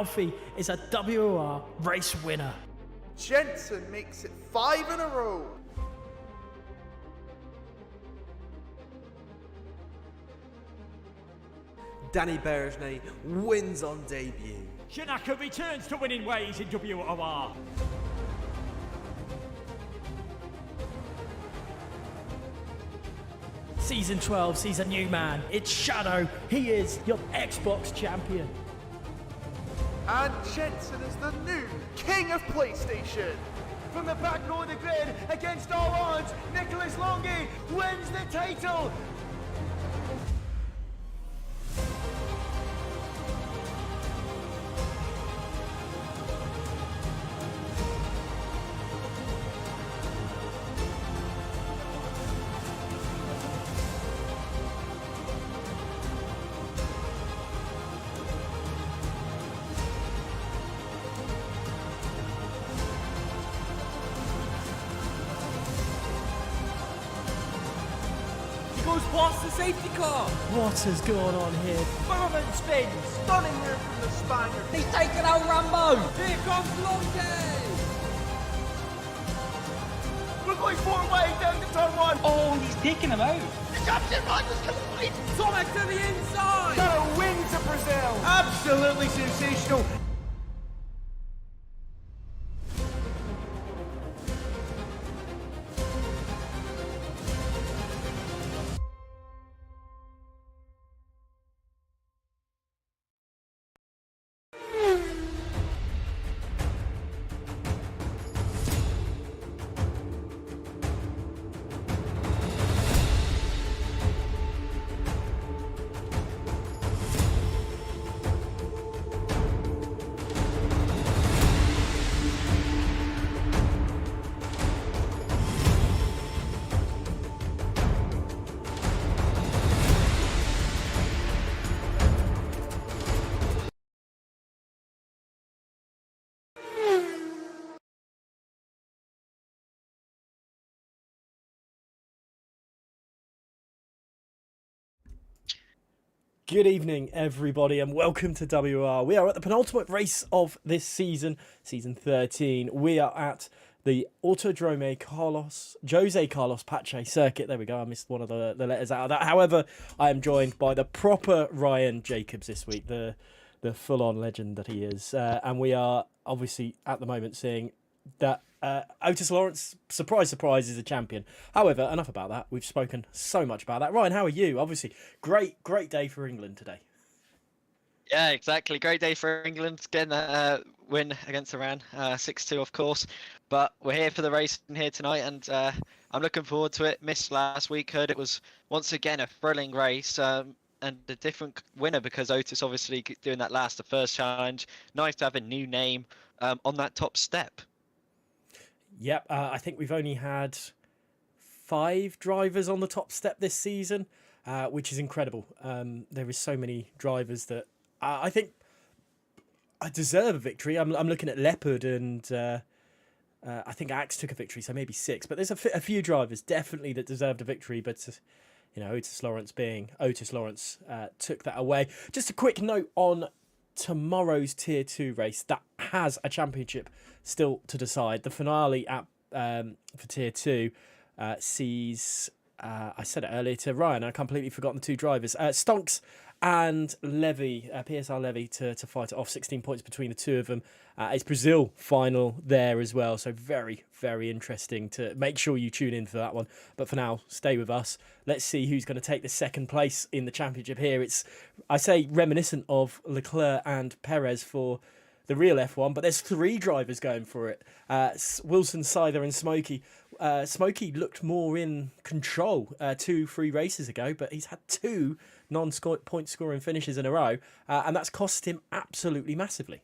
Alfie is a WOR race winner. Jensen makes it 5 in a row. Danny Berejnay wins on debut. Shinaka returns to winning ways in WOR. Season 12 sees a new man. It's Shadow. He is your Xbox champion. And Jensen is the new king of PlayStation. From the back row of the grid, against all odds, Nicholas Longy wins the title. Goes past the safety car. What has gone on here? Bowman spins. Stunning move from the Spaniard. He's taken out Rambo. Here comes Longy. We're going 4 ways down to turn 1. Oh, he's taking him out. The captain riders collide. Tomek to the inside. Got a win to Brazil. Absolutely sensational. Good evening, everybody, and welcome to WR. We are at the penultimate race of this season, season 13. We are at the Autodrome Jose Carlos Pache circuit. There we go. I missed one of the letters out of that. However, I am joined by the proper Ryan Jacobs this week, the full-on legend that he is. And we are obviously at the moment seeing that Otis Lawrence, surprise, surprise, is a champion. However, enough about that. We've spoken so much about that. Ryan, how are you? Obviously, great day for England today. Yeah, exactly. Great day for England. Getting a win against Iran, 6-2, of course. But we're here for the race here tonight, and I'm looking forward to it. Missed last week. Heard it was once again a thrilling race. And a different winner because Otis obviously doing that the first challenge. Nice to have a new name on that top step. Yep, I think we've only had 5 drivers on the top step this season, which is incredible. There is so many drivers that I think I deserve a victory. I'm looking at Leopard and I think Axe took a victory, so maybe 6. But there's a few drivers definitely that deserved a victory, but Otis Lawrence being Otis Lawrence took that away. Just a quick note on tomorrow's Tier 2 race that has a championship still to decide. The finale at for Tier 2 sees, I said it earlier to Ryan, I completely forgotten the 2 drivers, Stonks and Levy, PSR Levy to fight it off. 16 points between the 2 of them. It's Brazil final there as well, so very, very interesting. To make sure you tune in for that one. But for now, stay with us. Let's see who's going to take the second place in the championship here. It's, I say, reminiscent of Leclerc and Perez for the real F1, but there's 3 drivers going for it. Wilson, Scyther and Smokey. Smokey looked more in control 2-3 races ago, but he's had 2 non-point scoring finishes in a row, and that's cost him absolutely massively.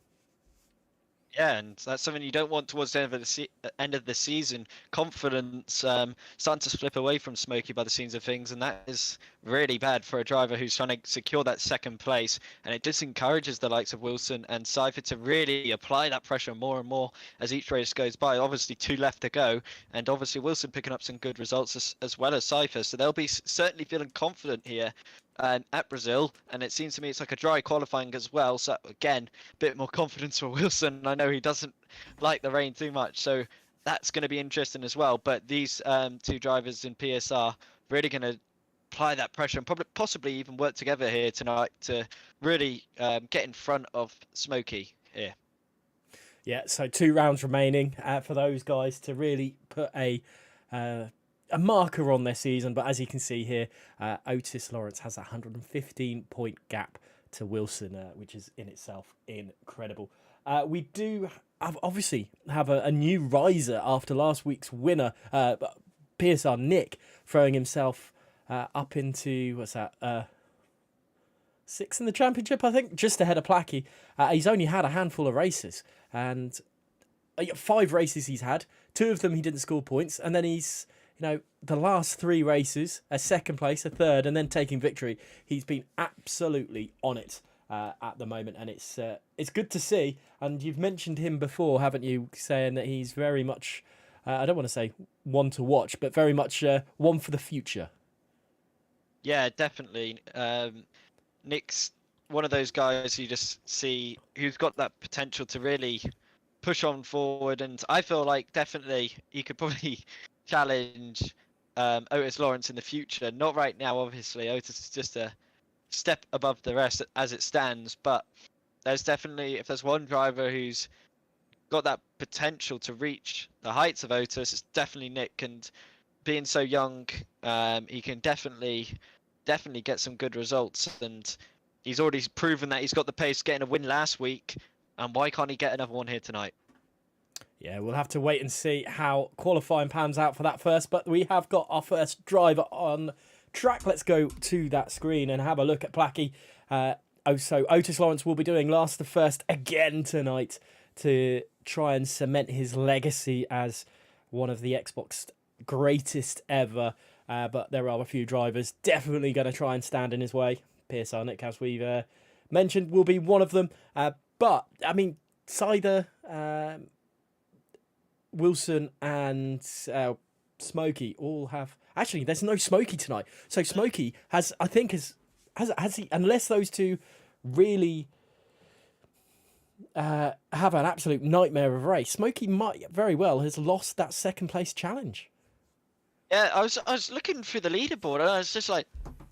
Yeah, and that's something you don't want towards the end of the season. Confidence starting to slip away from Smokey by the scenes of things, and that is really bad for a driver who's trying to secure that second place. And it disencourages the likes of Wilson and Cypher to really apply that pressure more and more as each race goes by. Obviously, 2 left to go, and obviously Wilson picking up some good results as well as Cypher. So they'll be certainly feeling confident here at Brazil, and it seems to me it's like a dry qualifying as well. So again, a bit more confidence for Wilson. I know he doesn't like the rain too much, so that's going to be interesting as well. But these two drivers in PSR really going to apply that pressure and probably possibly even work together here tonight to really get in front of Smokey here. Yeah, so 2 rounds remaining for those guys to really put a marker on their season. But as you can see here, Otis Lawrence has a 115-point gap to Wilson, which is in itself incredible. We do obviously have a new riser after last week's winner, PSR Nick, throwing himself up into, what's that, 6th in the championship, I think, just ahead of Placky. He's only had a handful of races, and 5 races he's had. 2 of them he didn't score points, and then he's, the last 3 races, a 2nd place, a 3rd, and then taking victory. He's been absolutely on it at the moment, and it's good to see. And you've mentioned him before, haven't you, saying that he's very much, I don't want to say one to watch, but very much one for the future. Yeah, definitely. Nick's one of those guys you just see who's got that potential to really push on forward, and I feel like definitely he could probably challenge Otis Lawrence in the future. Not right now, obviously. Otis is just a step above the rest as it stands, but there's definitely, if there's one driver who's got that potential to reach the heights of Otis, it's definitely Nick. And being so young, he can definitely get some good results, and he's already proven that he's got the pace getting a win last week, and why can't he get another one here tonight? Yeah, we'll have to wait and see how qualifying pans out for that first, but we have got our first driver on track. Let's go to that screen and have a look at Placky. So Otis Lawrence will be doing last to first again tonight to try and cement his legacy as one of the Xbox greatest ever. But there are a few drivers definitely going to try and stand in his way. PSR Nick, as we've mentioned, will be one of them. But, I mean, Cider, Wilson and Smokey all have... Actually, there's no Smokey tonight. So Smokey has he, unless those two really have an absolute nightmare of a race, Smokey might very well has lost that 2nd place challenge. Yeah, I was looking through the leaderboard and I was just like,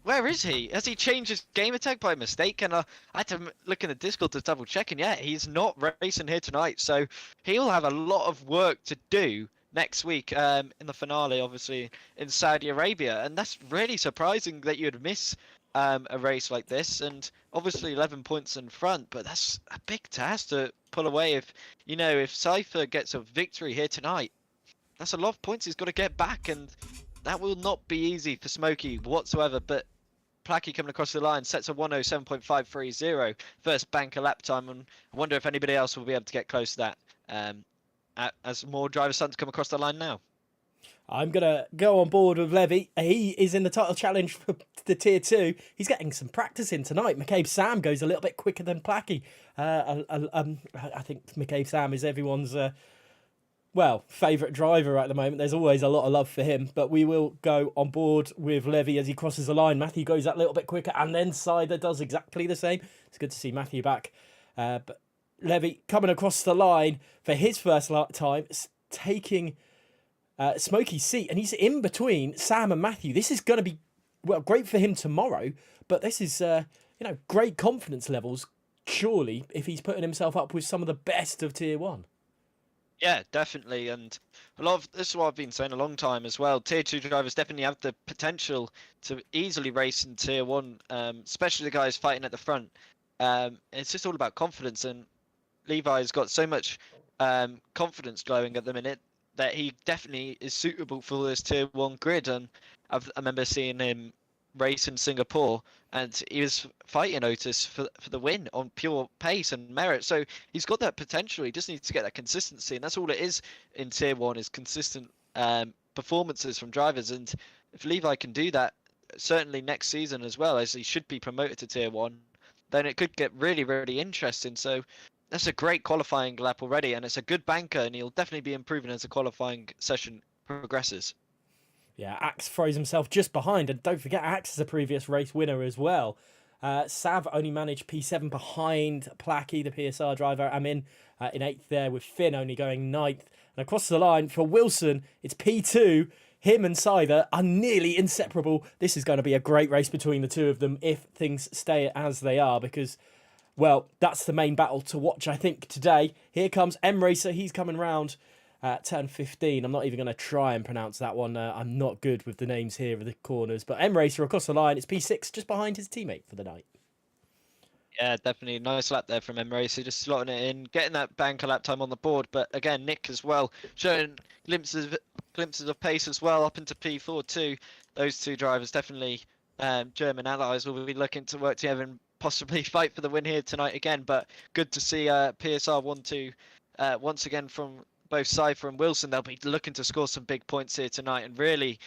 where is he? Has he changed his gamer tag by mistake? And I had to look in the Discord to double check, and yeah, he's not racing here tonight. So he'll have a lot of work to do next week in the finale, obviously, in Saudi Arabia. And that's really surprising that you'd miss a race like this. And obviously 11 points in front, but that's a big task to pull away. If Cypher gets a victory here tonight, that's a lot of points he's got to get back, and that will not be easy for Smokey whatsoever. But Placky coming across the line sets a 107.530 first banker lap time, and I wonder if anybody else will be able to get close to that as more drivers starting to come across the line now. I'm going to go on board with Levy. He is in the title challenge for the Tier 2. He's getting some practice in tonight. McCabe Sam goes a little bit quicker than Placky. I think McCabe Sam is everyone's... favourite driver at the moment. There's always a lot of love for him, but we will go on board with Levy as he crosses the line. Matthew goes that little bit quicker, and then Cider does exactly the same. It's good to see Matthew back. But Levy coming across the line for his first time, taking Smokey's seat, and he's in between Sam and Matthew. This is going to be great for him tomorrow, but this is great confidence levels, surely, if he's putting himself up with some of the best of Tier 1. Yeah, definitely, and a lot of this is what I've been saying a long time as well. Tier 2 drivers definitely have the potential to easily race in Tier 1, especially the guys fighting at the front. It's just all about confidence, and Levi's got so much confidence glowing at the minute that he definitely is suitable for this Tier 1 grid. And I remember seeing him race in Singapore, and he was fighting Otis for the win on pure pace and merit. So he's got that potential. He just needs to get that consistency, and that's all it is in Tier 1, is consistent performances from drivers. And if Levi can do that, certainly next season as well, as he should be promoted to Tier 1, then it could get really, really interesting. So that's a great qualifying lap already, and it's a good banker, and he'll definitely be improving as the qualifying session progresses. Yeah, Axe throws himself just behind, and don't forget, Axe is a previous race winner as well. Sav only managed P7 behind Placky, the PSR driver. I'm in 8th there, with Finn only going 9th. And across the line for Wilson, it's P2. Him and Scyther are nearly inseparable. This is going to be a great race between the two of them if things stay as they are, because, well, that's the main battle to watch, I think, today. Here comes M-Racer. He's coming round turn 15. I'm not even going to try and pronounce that one. I'm not good with the names here of the corners. But M-Racer across the line. It's P6, just behind his teammate for the night. Yeah, definitely. Nice lap there from M-Racer, just slotting it in, getting that banker lap time on the board. But again, Nick as well, showing glimpses of pace as well, up into P4 too. Those two drivers definitely German allies will be looking to work together and possibly fight for the win here tonight again. But good to see PSR 1-2 once again from both Cypher and Wilson. They'll be looking to score some big points here tonight, and really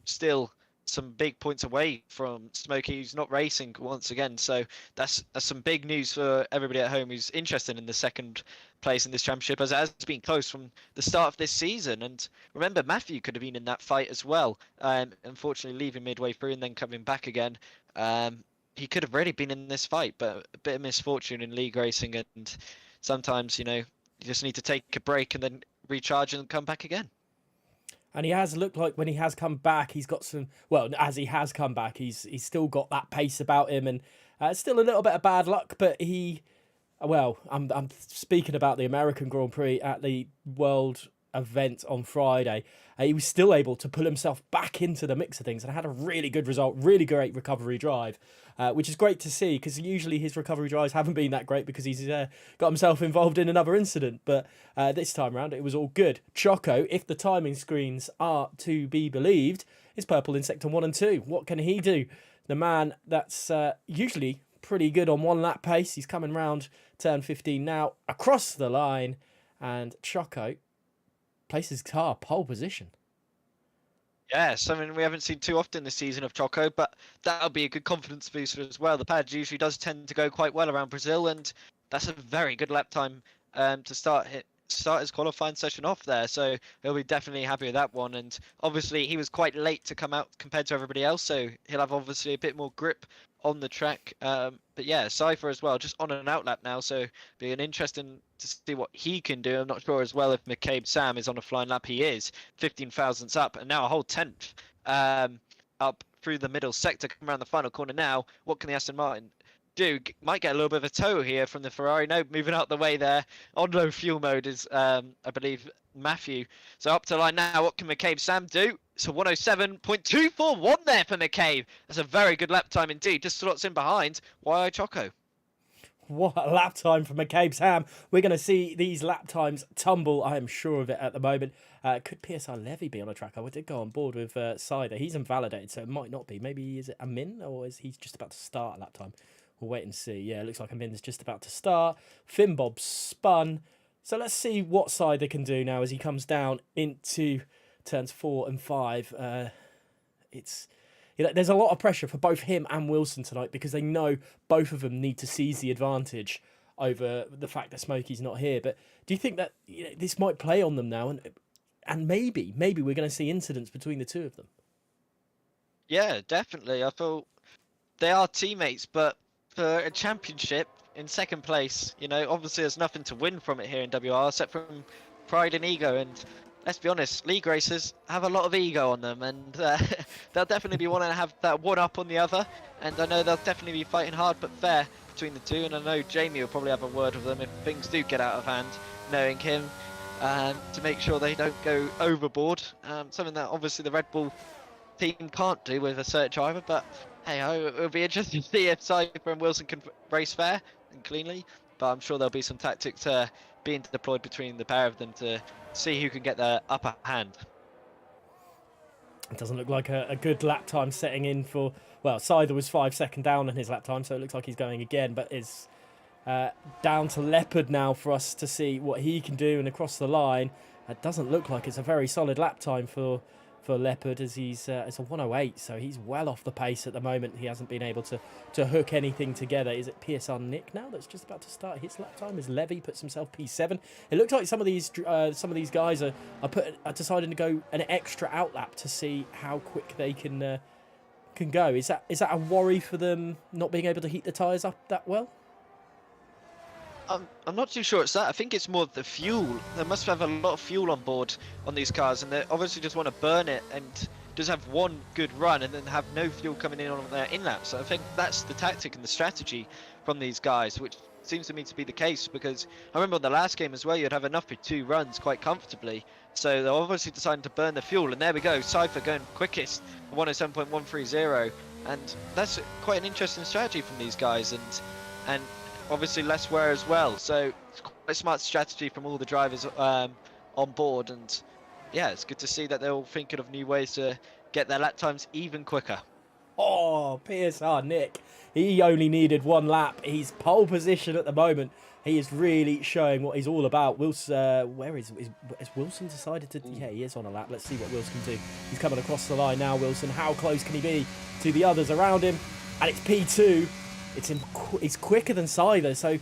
still some big points away from Smokey, who's not racing once again. So that's some big news for everybody at home who's interested in the second place in this championship, as it has been close from the start of this season. And remember, Matthew could have been in that fight as well, unfortunately leaving midway through and then coming back again. He could have really been in this fight, but a bit of misfortune in league racing, and sometimes, you just need to take a break and then recharge and come back again. And he has looked like when he has come back, he's got some, well, as he has come back, he's still got that pace about him, and still a little bit of bad luck, but I'm speaking about the American Grand Prix at the World event on Friday. He was still able to pull himself back into the mix of things and had a really good result, really great recovery drive, which is great to see, because usually his recovery drives haven't been that great because he's got himself involved in another incident. But this time around, it was all good. Choco, if the timing screens are to be believed, is purple in Sector 1 and 2. What can he do? The man that's usually pretty good on one lap pace. He's coming round turn 15 now, across the line, and Choco places his car pole position. Yeah, something we haven't seen too often this season of Choco, but that'll be a good confidence booster as well. The pad usually does tend to go quite well around Brazil, and that's a very good lap time to start his qualifying session off there. So he'll be definitely happy with that one. And obviously he was quite late to come out compared to everybody else, so he'll have obviously a bit more grip on the track. But yeah, Cypher as well, just on an out lap now, so be an interesting to see what he can do. I'm not sure as well if McCabe Sam is on a flying lap. He is 15 thousandths up, and now a whole 10th up through the middle sector. Come around the final corner now. What can the Aston Martin do? Might get a little bit of a tow here from the Ferrari. No, moving out the way there. On low fuel mode is, I believe, Matthew. So up to the line now. What can McCabe Sam do? So 107.241 there for McCabe. That's a very good lap time indeed. Just slots in behind YI Choco. What a lap time for McCabe Sam. We're going to see these lap times tumble, I am sure of it at the moment. Could PSR Levy be on a track? I did go on board with Scyther. He's invalidated, so it might not be. Maybe is it a min, or is he just about to start a lap time? We'll wait and see. Yeah, it looks like a min's just about to start. Finn Bob spun. So let's see what Scyther can do now as he comes down into turns 4 and 5. There's a lot of pressure for both him and Wilson tonight, because they know both of them need to seize the advantage over the fact that Smokey's not here. But do you think that this might play on them now, and maybe we're going to see incidents between the two of them? Yeah, definitely. I feel they are teammates, but for a championship in second place, obviously there's nothing to win from it here in WR except from pride and ego. And let's be honest, league racers have a lot of ego on them, and they'll definitely be wanting to have that one up on the other. And I know they'll definitely be fighting hard but fair between the two. And I know Jamie will probably have a word with them if things do get out of hand, knowing him, to make sure they don't go overboard. Something that obviously the Red Bull team can't do with a cert driver. But hey, it'll be interesting to see if Cypher and Wilson can race fair and cleanly. But I'm sure there'll be some tactics being deployed between the pair of them to see who can get the upper hand. It doesn't look like a good lap time setting in for... Well, Scyther was 5 seconds down on his lap time, so it looks like he's going again. But it's down to Leopard now for us to see what he can do. And across the line, it doesn't look like it's a very solid lap time for for Leopard as it's a 108, so he's well off the pace at the moment. He hasn't been able to hook anything together. Is it PSR Nick now that's just about to start his lap time as Levy puts himself P7? It looks like some of these guys are deciding to go an extra outlap to see how quick they can go. Is that a worry for them not being able to heat the tyres up that well? I'm not too sure it's that. I think it's more the fuel. They must have a lot of fuel on board on these cars, and they obviously just want to burn it and just have one good run and then have no fuel coming in on their in-lap. So I think that's the tactic and the strategy from these guys, which seems to me to be the case, because I remember on the last game as well, you'd have enough for 2 runs quite comfortably. So they're obviously deciding to burn the fuel, and there we go, Cypher going quickest, 107.130, and that's quite an interesting strategy from these guys, and obviously less wear as well. So it's quite a smart strategy from all the drivers on board, and yeah, it's good to see that they're all thinking of new ways to get their lap times even quicker. Oh, PSR Nick. He only needed 1 lap. He's pole position at the moment. He is really showing what he's all about. Wilson, where is Wilson decided to... Yeah, he is on a lap. Let's see what Wilson can do. He's coming across the line now, Wilson. How close can he be to the others around him? And it's P2. It's quicker than Cyther, so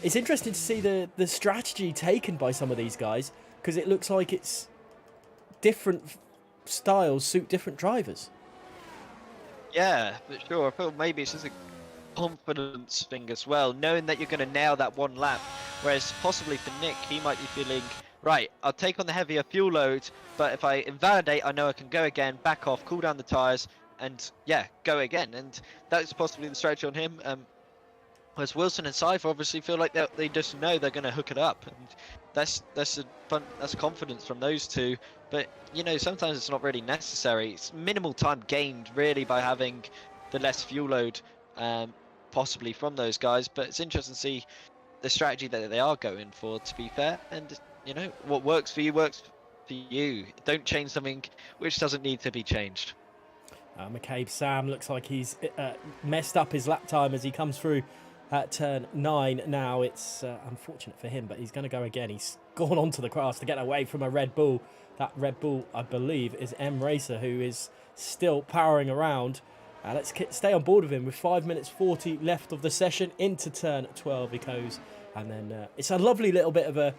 it's interesting to see the strategy taken by some of these guys, because it looks like it's different styles suit different drivers. Yeah, for sure. I feel maybe it's just a confidence thing as well, knowing that you're going to nail that 1 lap, whereas possibly for Nick, he might be feeling, right, I'll take on the heavier fuel load, but if I invalidate, I know I can go again, back off, cool down the tyres, and yeah, go again. And that's possibly the strategy on him. Whereas Wilson and Cypher obviously feel like they just know they're going to hook it up, and that's confidence from those two. But you know, sometimes it's not really necessary. It's minimal time gained really by having the less fuel load, possibly from those guys. But it's interesting to see the strategy that they are going for, to be fair. And you know, what works for you works for you. Don't change something which doesn't need to be changed. McCabe Sam looks like he's messed up his lap time as he comes through at turn 9 now. It's unfortunate for him, but he's going to go again. He's gone onto the grass to get away from a Red Bull. That Red Bull, I believe, is M Racer, who is still powering around. Let's stay on board with him with 5 minutes 40 left of the session. Into turn 12 he goes. And then it's a lovely little bit of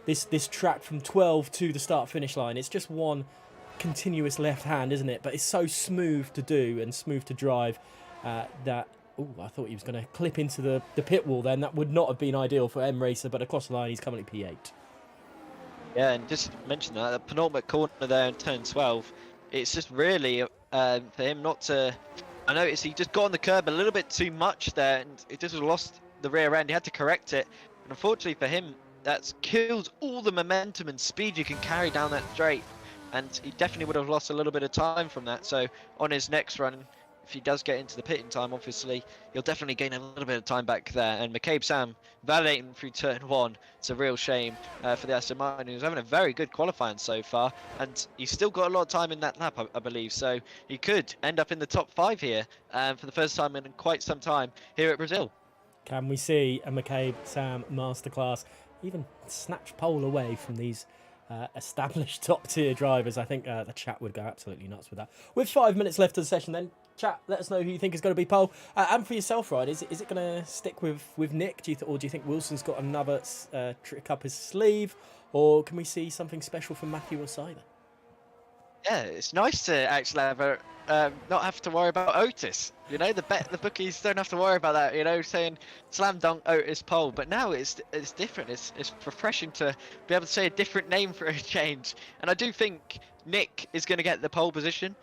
this track from 12 to the start-finish line. It's just one continuous left hand, isn't it? But it's so smooth to do and smooth to drive that... Oh, I thought he was going to clip into the pit wall then. That would not have been ideal for M Racer, but across the line he's coming at P8. Yeah, and just to mention that, the penultimate corner there in turn 12, it's just really for him not to... I noticed he just got on the curb a little bit too much there, and it just lost the rear end. He had to correct it, and unfortunately for him, that's killed all the momentum and speed you can carry down that straight. And he definitely would have lost a little bit of time from that. So on his next run, if he does get into the pitting time, obviously, he'll definitely gain a little bit of time back there. And McCabe Sam validating through turn 1. It's a real shame for the Aston Martin, who's having a very good qualifying so far. And he's still got a lot of time in that lap, I believe. So he could end up in the top 5 here for the first time in quite some time here at Brazil. Can we see a McCabe Sam masterclass even snatch pole away from these established top-tier drivers? I think the chat would go absolutely nuts with that. With 5 minutes left of the session then, chat, let us know who you think is going to be pole. And for yourself, Ryan, is it going to stick with Nick, or do you think Wilson's got another trick up his sleeve? Or can we see something special from Matthew or Cyther? Yeah, it's nice to actually have not have to worry about Otis. You know, the bookies don't have to worry about that. You know, saying slam dunk Otis pole. But now it's different. It's refreshing to be able to say a different name for a change. And I do think Nick is going to get the pole position.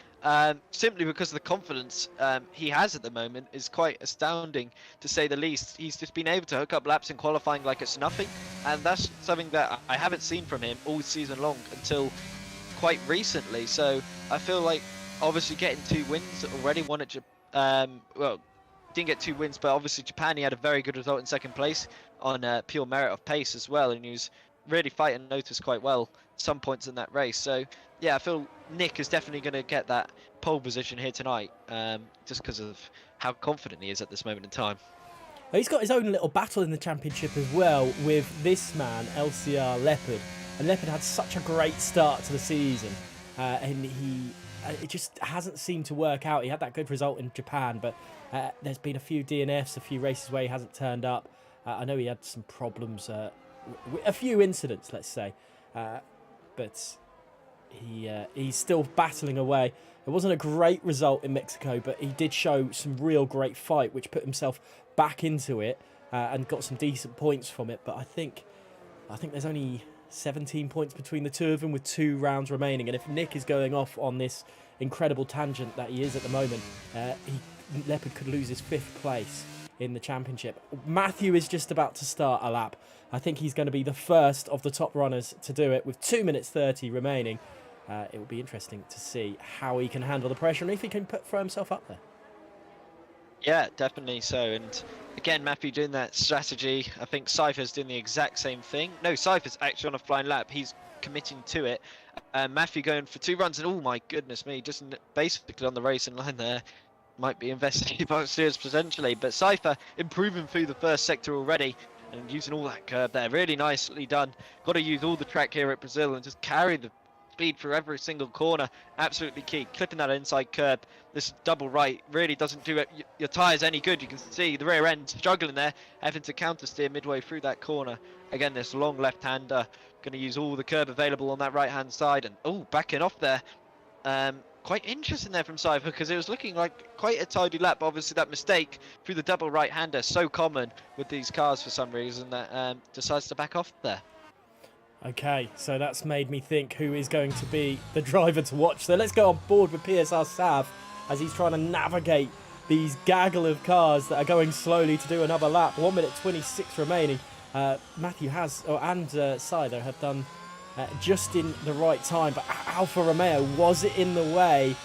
Simply because of the confidence he has at the moment is quite astounding, to say the least. He's just been able to hook up laps in qualifying like it's nothing. And that's something that I haven't seen from him all season long until quite recently. So I feel like obviously getting 2 wins already, one at well, didn't get 2 wins, but obviously Japan, he had a very good result in 2nd place on pure merit of pace as well, and he was really fighting Otis quite well some points in that race. So yeah, I feel Nick is definitely going to get that pole position here tonight, just because of how confident he is at this moment in time. He's got his own little battle in the championship as well with this man, LCR Leopard. And Leopard had such a great start to the season. and it just hasn't seemed to work out. He had that good result in Japan, but there's been a few DNFs, a few races where he hasn't turned up. I know he had some problems, a few incidents, let's say, but he's still battling away. It wasn't a great result in Mexico, but he did show some real great fight, which put himself back into it and got some decent points from it. But I think there's only 17 points between the two of them with 2 rounds remaining. And if Nick is going off on this incredible tangent that he is at the moment, Leopard could lose his 5th place in the championship. Matthew is just about to start a lap. I think he's going to be the first of the top runners to do it with 2 minutes 30 remaining. It will be interesting to see how he can handle the pressure and if he can throw himself up there. Yeah, definitely so. And again, Matthew doing that strategy. I think Cypher's doing the exact same thing. No, Cypher's actually on a flying lap. He's committing to it. Matthew going for 2 runs, and oh my goodness me, just basically on the racing line there. Might be investing about serious potentially, but Cypher improving through the first sector already and using all that curb there. Really nicely done. Got to use all the track here at Brazil and just carry the speed through every single corner. Absolutely key. Clipping that inside curb. This double right really doesn't do your tyres any good. You can see the rear end struggling there, having to counter steer midway through that corner. Again, this long left-hander going to use all the curb available on that right-hand side, and oh, backing off there. Quite interesting there from Cypher, because it was looking like quite a tidy lap, but obviously that mistake through the double right-hander, so common with these cars for some reason, that decides to back off there. Okay, so that's made me think who is going to be the driver to watch. So let's go on board with PSR Sav as he's trying to navigate these gaggle of cars that are going slowly to do another lap. 1 minute 26 remaining. Matthew and Sider have done just in the right time, but Alfa Romeo, was it in the way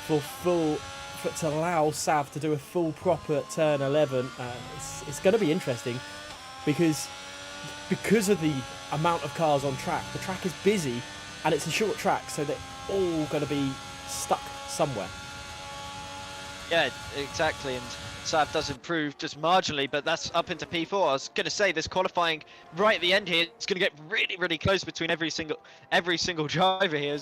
to allow Sav to do a full proper turn 11? It's going to be interesting because of the amount of cars on track. The track is busy and it's a short track, so they're all going to be stuck somewhere. Yeah, exactly, and Sav does improve just marginally, but that's up into P4. I was going to say, this qualifying right at the end here, it's going to get really, really close between every single driver here,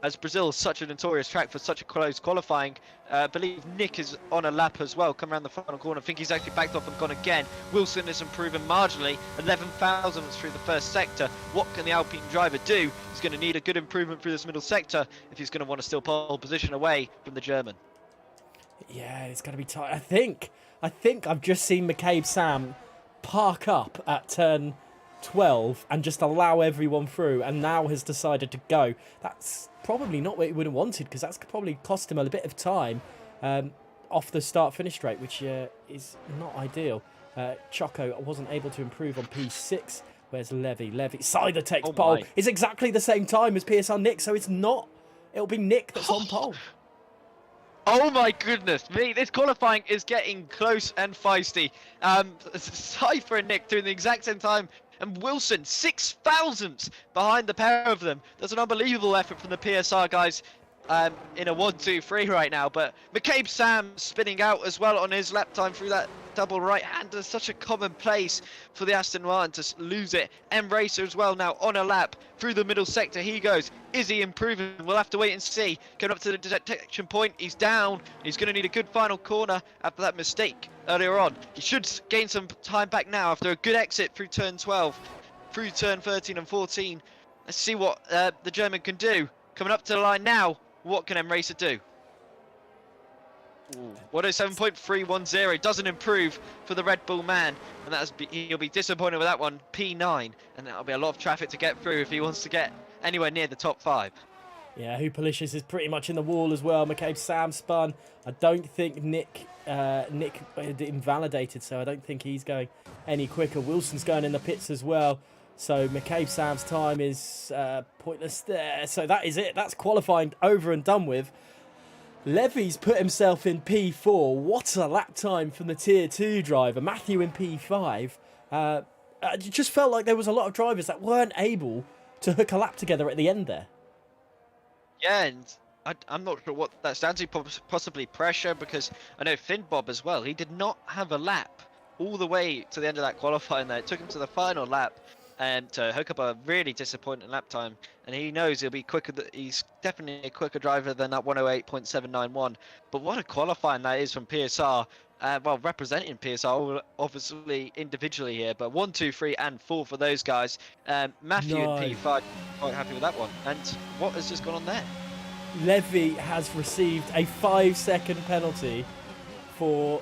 as Brazil is such a notorious track for such a close qualifying. I believe Nick is on a lap as well, come around the final corner. I think he's actually backed off and gone again. Wilson is improving marginally, 11 thousandths through the first sector. What can the Alpine driver do? He's going to need a good improvement through this middle sector if he's going to want to still pole position away from the German. Yeah, it's going to be tight. I think I've just seen McCabe Sam park up at turn 12 and just allow everyone through, and now has decided to go. That's probably not what he would have wanted, because that's probably cost him a bit of time off the start-finish straight, which is not ideal. Choco wasn't able to improve on P6. Where's Levy? Sider takes pole. It's exactly the same time as PSR Nick, so it's not. It'll be Nick that's on pole. Oh my goodness me, this qualifying is getting close and feisty. Cypher and Nick doing the exact same time, and Wilson 6 thousandths behind the pair of them. That's an unbelievable effort from the PSR guys in a 1-2-3 right now, but McCabe Sam spinning out as well on his lap time through that double right-hander. Such a common place for the Aston Martin to lose it. M Racer as well now on a lap through the middle sector. He goes. Is he improving? We'll have to wait and see. Going up to the detection point, he's down. He's going to need a good final corner after that mistake earlier on. He should gain some time back now after a good exit through turn 12, through turn 13 and 14. Let's see what the German can do. Coming up to the line now. What can M Racer do? 107.310 doesn't improve for the Red Bull man, and he'll be disappointed with that one. P9, and that'll be a lot of traffic to get through if he wants to get anywhere near the top 5. Yeah, Hoopalicious is pretty much in the wall as well. McCabe Sam spun. I don't think Nick invalidated, so I don't think he's going any quicker. Wilson's going in the pits as well, so McCabe Sam's time is pointless there. So that is it. That's qualifying over and done with. Levy's put himself in P4. What a lap time from the Tier 2 driver. Matthew in P5. It just felt like there was a lot of drivers that weren't able to hook a lap together at the end there. Yeah, and I'm not sure what that's down to. Possibly pressure, because I know Finn Bob as well. He did not have a lap all the way to the end of that qualifying there. It took him to the final lap. and to hook up a really disappointing lap time. And he knows he'll be quicker. He's definitely a quicker driver than that 108.791. But what a qualifying that is from PSR. Well, representing PSR, obviously individually here, but 1, 2, 3, and 4 for those guys. Matthew No. and P5 quite happy with that one. And what has just gone on there? Levy has received a 5-second penalty for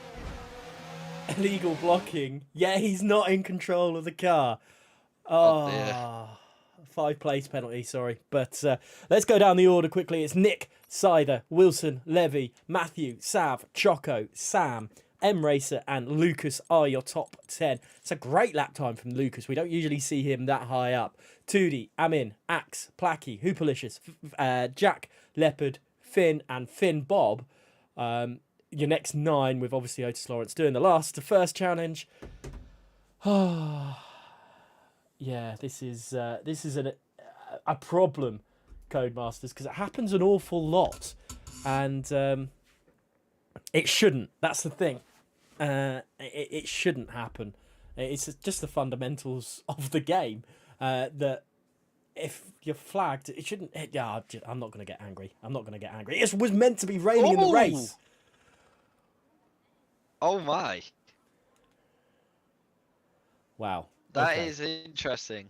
illegal blocking. Yeah, he's not in control of the car. Oh, dear. 5-place penalty, sorry. But let's go down the order quickly. It's Nick, Sider, Wilson, Levy, Matthew, Sav, Choco, Sam, M Racer, and Lucas are your top 10. It's a great lap time from Lucas. We don't usually see him that high up. Toody, Amin, Axe, Placky, Hoopalicious, Jack, Leopard, Finn, and Finn Bob. Your next 9 with obviously Otis Lawrence doing the first challenge. Yeah, this is a problem, Codemasters, because it happens an awful lot, and it shouldn't. That's the thing. It shouldn't happen. It's just the fundamentals of the game that if you're flagged, it shouldn't. Yeah, I'm not going to get angry. It was meant to be raining in the race. Oh my. Wow. That Okay. is interesting.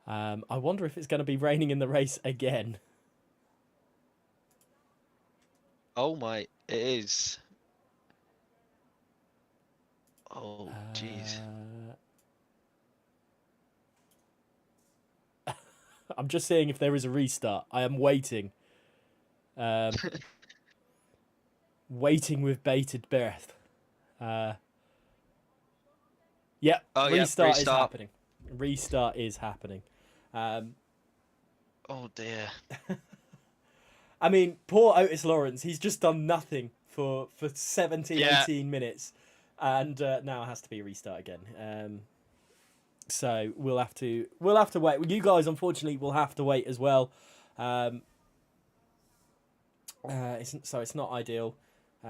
I wonder if it's going to be raining in the race again. Oh my, it is. Oh, jeez. I'm just seeing if there is a restart. I am waiting. Waiting with bated breath. Yep, Oh, yeah, restart is restart. happening. Restart is happening. Oh dear. I mean, poor Otis Lawrence. He's just done nothing for 17, Yeah. 18 minutes, and now it has to be a restart again. So we'll have to wait. You guys, unfortunately, will have to wait as well. It's not ideal.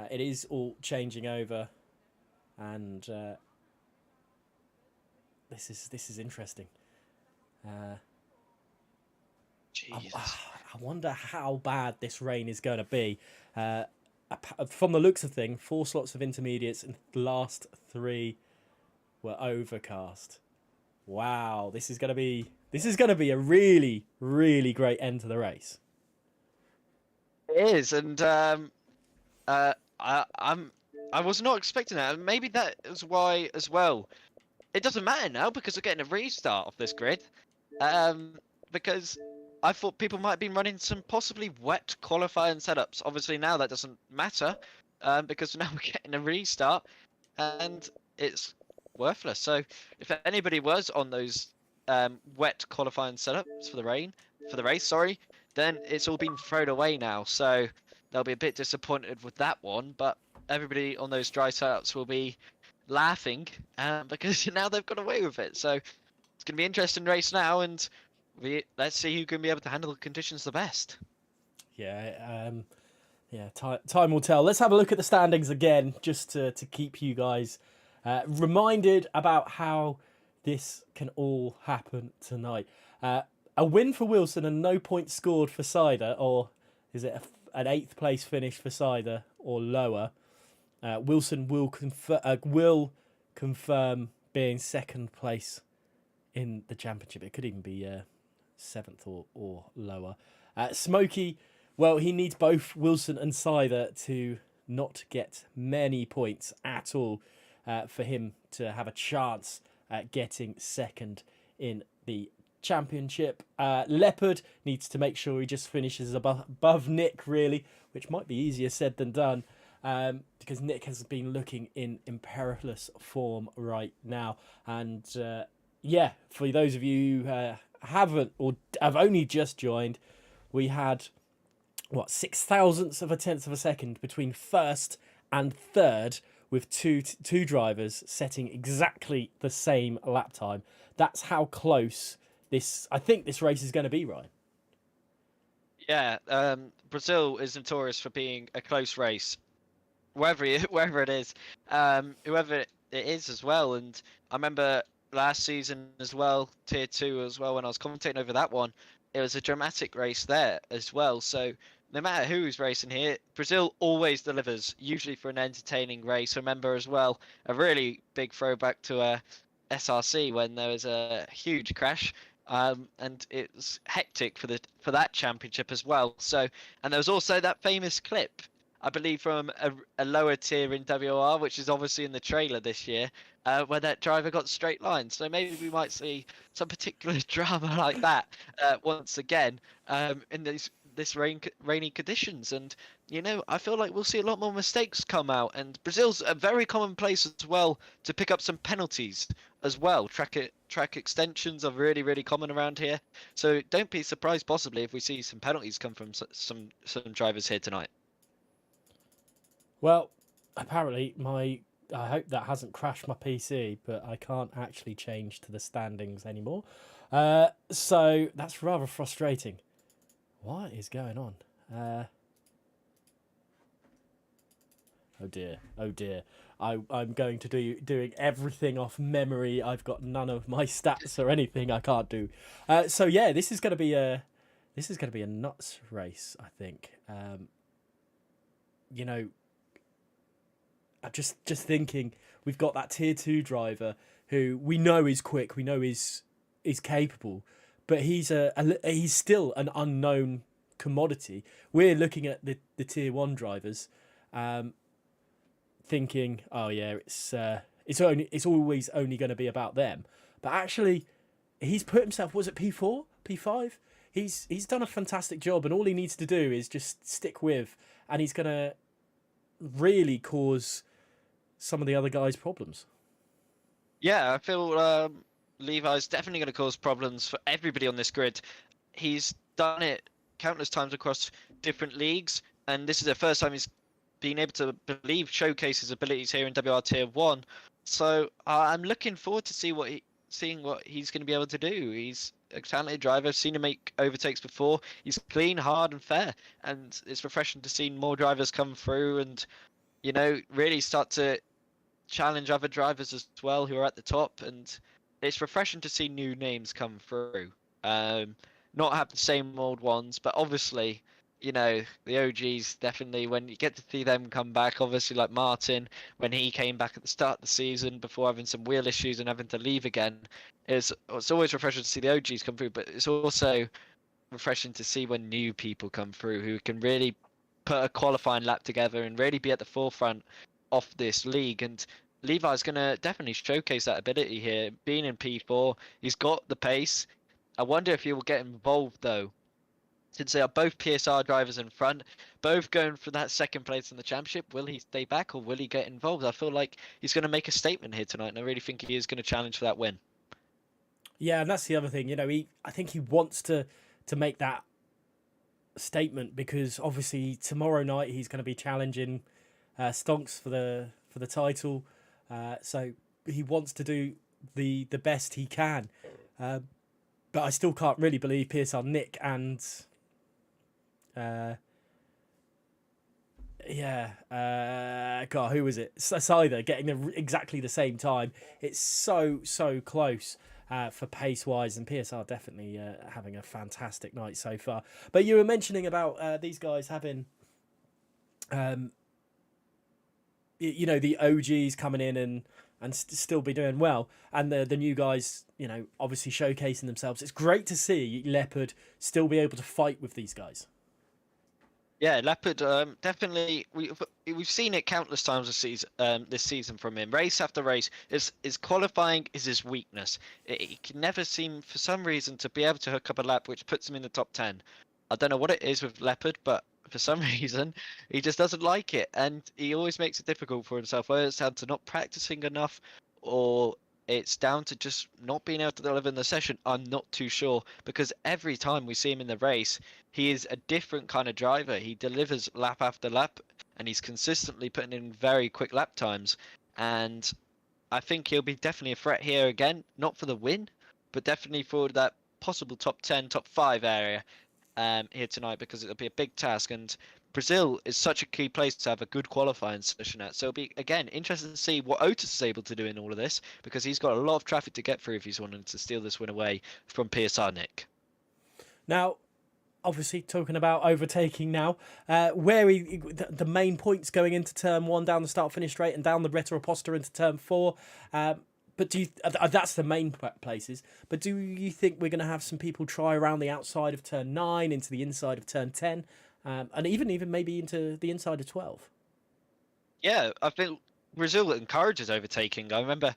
It is all changing over, and this is interesting. Jesus. I wonder how bad this rain is going to be. From the looks of things, 4 slots of intermediates and the last 3 were overcast. Wow, this is going to be a really, really great end to the race. It is, and I was not expecting that. And maybe that is why as well. It doesn't matter now because we're getting a restart of this grid. Because I thought people might have been running some possibly wet qualifying setups. Obviously now that doesn't matter because now we're getting a restart and it's worthless. So if anybody was on those wet qualifying setups for the race, then it's all been thrown away now. So they'll be a bit disappointed with that one. But everybody on those dry setups will be laughing because now they've got away with it. So it's going to be an interesting race now, and let's see who can be able to handle the conditions the best. Yeah, time will tell. Let's have a look at the standings again, just to keep you guys reminded about how this can all happen tonight. A win for Wilson and no points scored for Cider, or is it an 8th place finish for Cider or lower? Wilson will confirm being 2nd place in the championship. It could even be 7th or lower. Smokey, well, he needs both Wilson and Cider to not get many points at all for him to have a chance at getting 2nd in the championship. Leopard needs to make sure he just finishes above Nick, really, which might be easier said than done. Because Nick has been looking in perilous form right now. And for those of you who haven't or have only just joined, we had 0.006 of a tenth of a second between 1st and 3rd, with two drivers setting exactly the same lap time. That's how close I think this race is going to be, Ryan. Yeah, Brazil is notorious for being a close race. Wherever it is, whoever it is as well. And I remember last season as well, Tier 2 as well, when I was commentating over that one, it was a dramatic race there as well. So no matter who's racing here, Brazil always delivers, usually for an entertaining race. Remember as well, a really big throwback to SRC when there was a huge crash. And it was hectic for that championship as well. So, and there was also that famous clip, I believe, from a lower tier in WOR, which is obviously in the trailer this year, where that driver got straight lines. So maybe we might see some particular drama like that once again in this rainy conditions. And I feel like we'll see a lot more mistakes come out. And Brazil's a very common place as well to pick up some penalties as well. Track extensions are really, really common around here. So don't be surprised possibly if we see some penalties come from some drivers here tonight. Well, apparently I hope that hasn't crashed my PC, but I can't actually change to the standings anymore. So that's rather frustrating. What is going on? Oh dear, oh dear. I'm going to doing everything off memory. I've got none of my stats or anything I can't do. So yeah, this is going to be a nuts race, I think. I'm just thinking, we've got that tier 2 driver who we know is quick, we know is capable, but he's he's still an unknown commodity. We're looking at the tier 1 drivers, thinking, oh yeah, it's always only going to be about them. But actually, he's put himself, was it P4, P5? He's done a fantastic job, and all he needs to do is just stick with, and he's going to really cause some of the other guys problems. Yeah, I feel Levi's definitely going to cause problems for everybody on this grid. He's done it countless times across different leagues, and this is the first time he's been able to showcase his abilities here in WR Tier 1. So I'm looking forward to seeing what he's going to be able to do. He's a talented driver. I've seen him make overtakes before. He's clean, hard, and fair, and it's refreshing to see more drivers come through and really start to challenge other drivers as well who are at the top. And it's refreshing to see new names come through, not have the same old ones, but obviously the OGs, definitely, when you get to see them come back, obviously like Martin, when he came back at the start of the season before having some wheel issues and having to leave again, it's always refreshing to see the OGs come through, but it's also refreshing to see when new people come through who can really put a qualifying lap together and really be at the forefront of this league. And Levi's going to definitely showcase that ability here. Being in P4, he's got the pace. I wonder if he will get involved though, since they are both PSR drivers in front, both going for that second place in the championship. Will he stay back or will he get involved? I feel like he's going to make a statement here tonight, and I really think he is going to challenge for that win. Yeah, and that's the other thing. I think he wants to make that statement, because obviously tomorrow night he's going to be challenging Stonks for the title. So he wants to do the best he can. But I still can't really believe PSR Nick and God, who was it? Scyther getting exactly the same time. It's so close for pace wise, and PSR definitely having a fantastic night so far. But you were mentioning about these guys having the OGs coming in and still be doing well, and the new guys obviously showcasing themselves. It's great to see Leopard still be able to fight with these guys. Yeah, Leopard, definitely. We've seen it countless times this season from him. Race after race, is qualifying is his weakness. He can never seem, for some reason, to be able to hook up a lap which puts him in the top 10. I don't know what it is with Leopard, but for some reason he just doesn't like it, and he always makes it difficult for himself. Whether it's down to not practicing enough, or it's down to just not being able to deliver in the session, I'm not too sure, because every time we see him in the race, he is a different kind of driver. He delivers lap after lap, and he's consistently putting in very quick lap times. And I think he'll be definitely a threat here again, not for the win, but definitely for that possible top 10, top 5 area here tonight, because it'll be a big task. And Brazil is such a key place to have a good qualifying session at. So it'll be, again, interesting to see what Otis is able to do in all of this, because he's got a lot of traffic to get through if he's wanting to steal this win away from PSR Nick. Now, obviously, talking about overtaking now, the main points going into turn 1 down the start-finish straight and down the Retroposta into turn 4. But that's the main places. But do you think we're going to have some people try around the outside of turn 9 into the inside of turn 10, and even maybe into the inside of 12? Yeah, I think Brazil encourages overtaking. I remember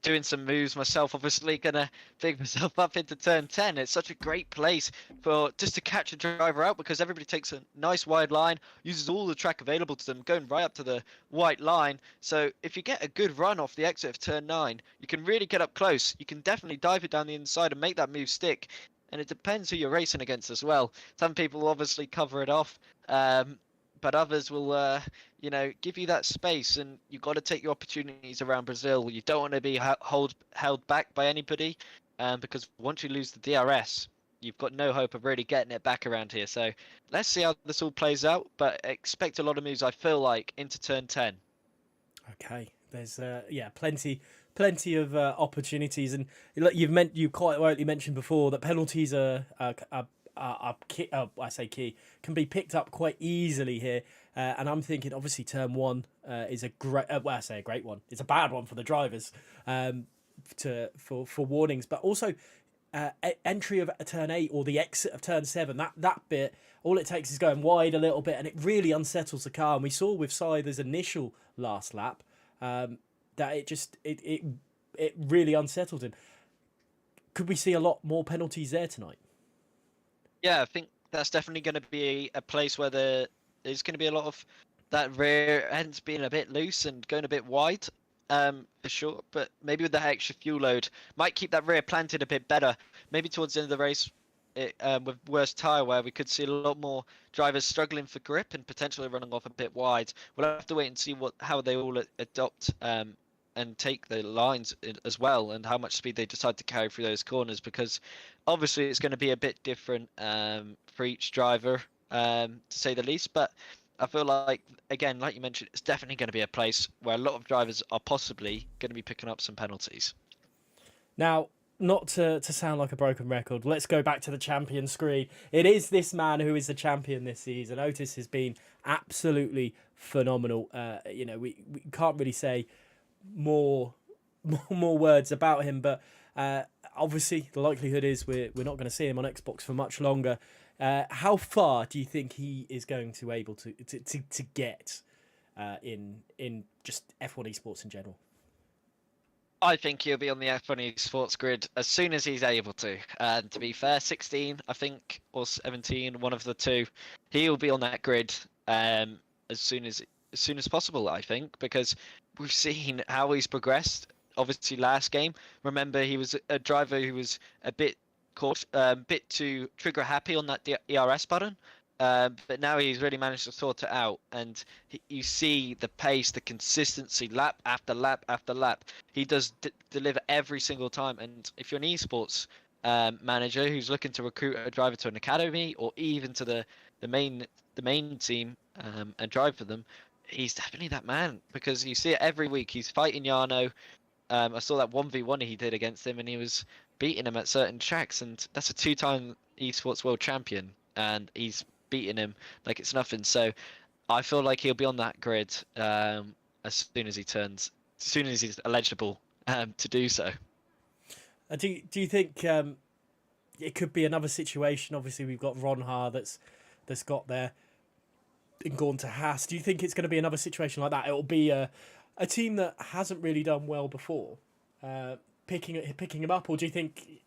doing some moves myself, obviously gonna pick myself up into turn 10. It's such a great place for just to catch a driver out, because everybody takes a nice wide line, uses all the track available to them, going right up to the white line. So if you get a good run off the exit of turn 9, you can really get up close. You can definitely dive it down the inside and make that move stick. And it depends who you're racing against as well. Some people will obviously cover it off, but others will give you that space, and you've got to take your opportunities around Brazil. You don't want to be held back by anybody, because once you lose the DRS, you've got no hope of really getting it back around here. So let's see how this all plays out, but expect a lot of moves, I feel like, into turn 10. Okay, there's plenty of opportunities, and you quite rightly mentioned before that penalties can be picked up quite easily here. And I'm thinking, obviously, turn 1 is a great. I say a great one. It's a bad one for the drivers, for warnings, but also entry of turn 8 or the exit of turn 7. That bit, all it takes is going wide a little bit, and it really unsettles the car. And we saw with Scyther's initial last lap that it really unsettled him. Could we see a lot more penalties there tonight? Yeah, I think that's definitely going to be a place where there's going to be a lot of that rear ends being a bit loose and going a bit wide, for sure. But maybe with that extra fuel load, might keep that rear planted a bit better. Maybe towards the end of the race, with worse tyre wear, we could see a lot more drivers struggling for grip and potentially running off a bit wide. We'll have to wait and see how they all adopt and take the lines as well, and how much speed they decide to carry through those corners, because obviously it's going to be a bit different for each driver, to say the least. But I feel like, again, like you mentioned, it's definitely going to be a place where a lot of drivers are possibly going to be picking up some penalties. Now, not to sound like a broken record, let's go back to the champion screen. It is this man who is the champion this season. Otis has been absolutely phenomenal. We can't really say more words about him, but obviously the likelihood is we're not going to see him on Xbox for much longer. How far do you think he is going to able to get in just F1 esports in general? I think he'll be on the F1 esports grid as soon as he's able to. And to be fair, 16, I think, or 17, one of the two, he'll be on that grid as soon as possible, I think, because we've seen how he's progressed. Obviously, last game, remember, he was a driver who was a bit too trigger happy on that ERS button, but now he's really managed to sort it out, and you see the pace, the consistency, lap after lap after lap. He does deliver every single time. And if you're an esports manager who's looking to recruit a driver to an academy or even to the main team and drive for them, he's definitely that man, because you see it every week. He's fighting Jarno. I saw that 1v1 he did against him, and he was beating him at certain tracks, and that's a 2-time esports world champion, and he's beating him like it's nothing. So I feel like he'll be on that grid as soon as he's eligible to do so. Do you think it could be another situation? Obviously, we've got Ronha that's got there and gone to Haas. Do you think it's going to be another situation like that? It'll be a team that hasn't really done well before picking him up, or do you think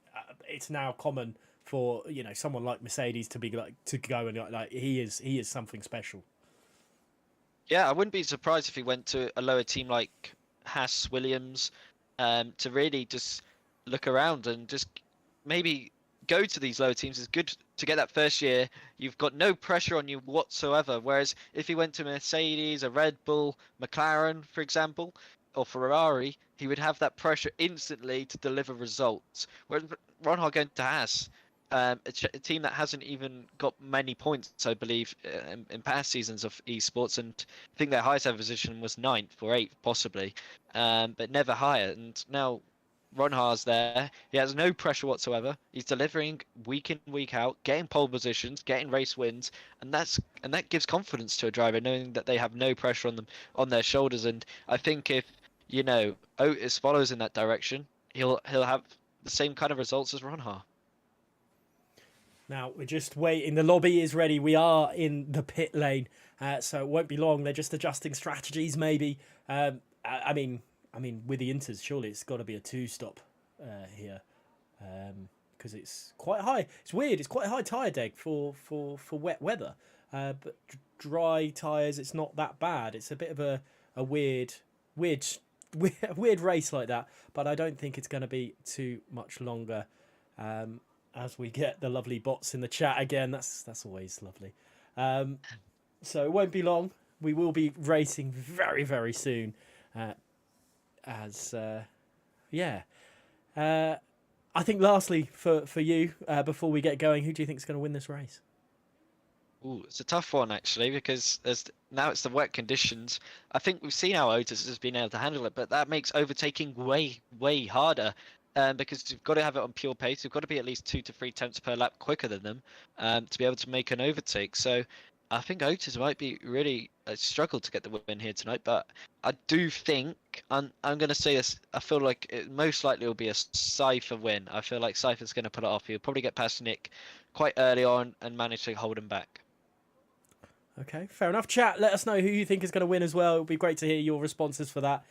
it's now common for someone like Mercedes to be to go and like he is something special? Yeah, I wouldn't be surprised if he went to a lower team like Haas, Williams, to really just look around and just maybe go to these lower teams. It's good to get that first year. You've got no pressure on you whatsoever. Whereas if he went to Mercedes, a Red Bull, McLaren, for example, or Ferrari, he would have that pressure instantly to deliver results. Whereas Ronha going to Haas, a team that hasn't even got many points, I believe, in past seasons of esports, and I think their highest ever position was 9th or 8th, possibly, but never higher. And now Ronhar's there. He has no pressure whatsoever. He's delivering week in, week out, getting pole positions, getting race wins, and that gives confidence to a driver, knowing that they have no pressure on their shoulders. And I think if Otis follows in that direction, he'll have the same kind of results as Ronhar. Now we're just waiting. The lobby is ready. We are in the pit lane, so it won't be long. They're just adjusting strategies, maybe. I mean, with the inters, surely it's got to be a 2-stop here, because it's quite high. It's weird. It's quite a high tyre deg for wet weather, but dry tyres, it's not that bad. It's a bit of a weird race like that, but I don't think it's going to be too much longer. As we get the lovely bots in the chat again, that's always lovely. So it won't be long. We will be racing very, very soon. I think lastly for you, before we get going, who do you think is going to win this race? Ooh, it's a tough one actually, because now it's the wet conditions. I think we've seen how Otis has been able to handle it, but that makes overtaking way harder. Because you've got to have it on pure pace. You've got to be at least 2 to 3 tenths per lap quicker than them to be able to make an overtake. So I think Otis might be really struggle to get the win here tonight. But I do think I'm going to say this. I feel like it most likely will be a Cypher win. I feel like Cypher's going to pull it off. He'll probably get past Nick quite early on and manage to hold him back. Okay, fair enough. Chat, let us know who you think is going to win as well. It'll be great to hear your responses for that.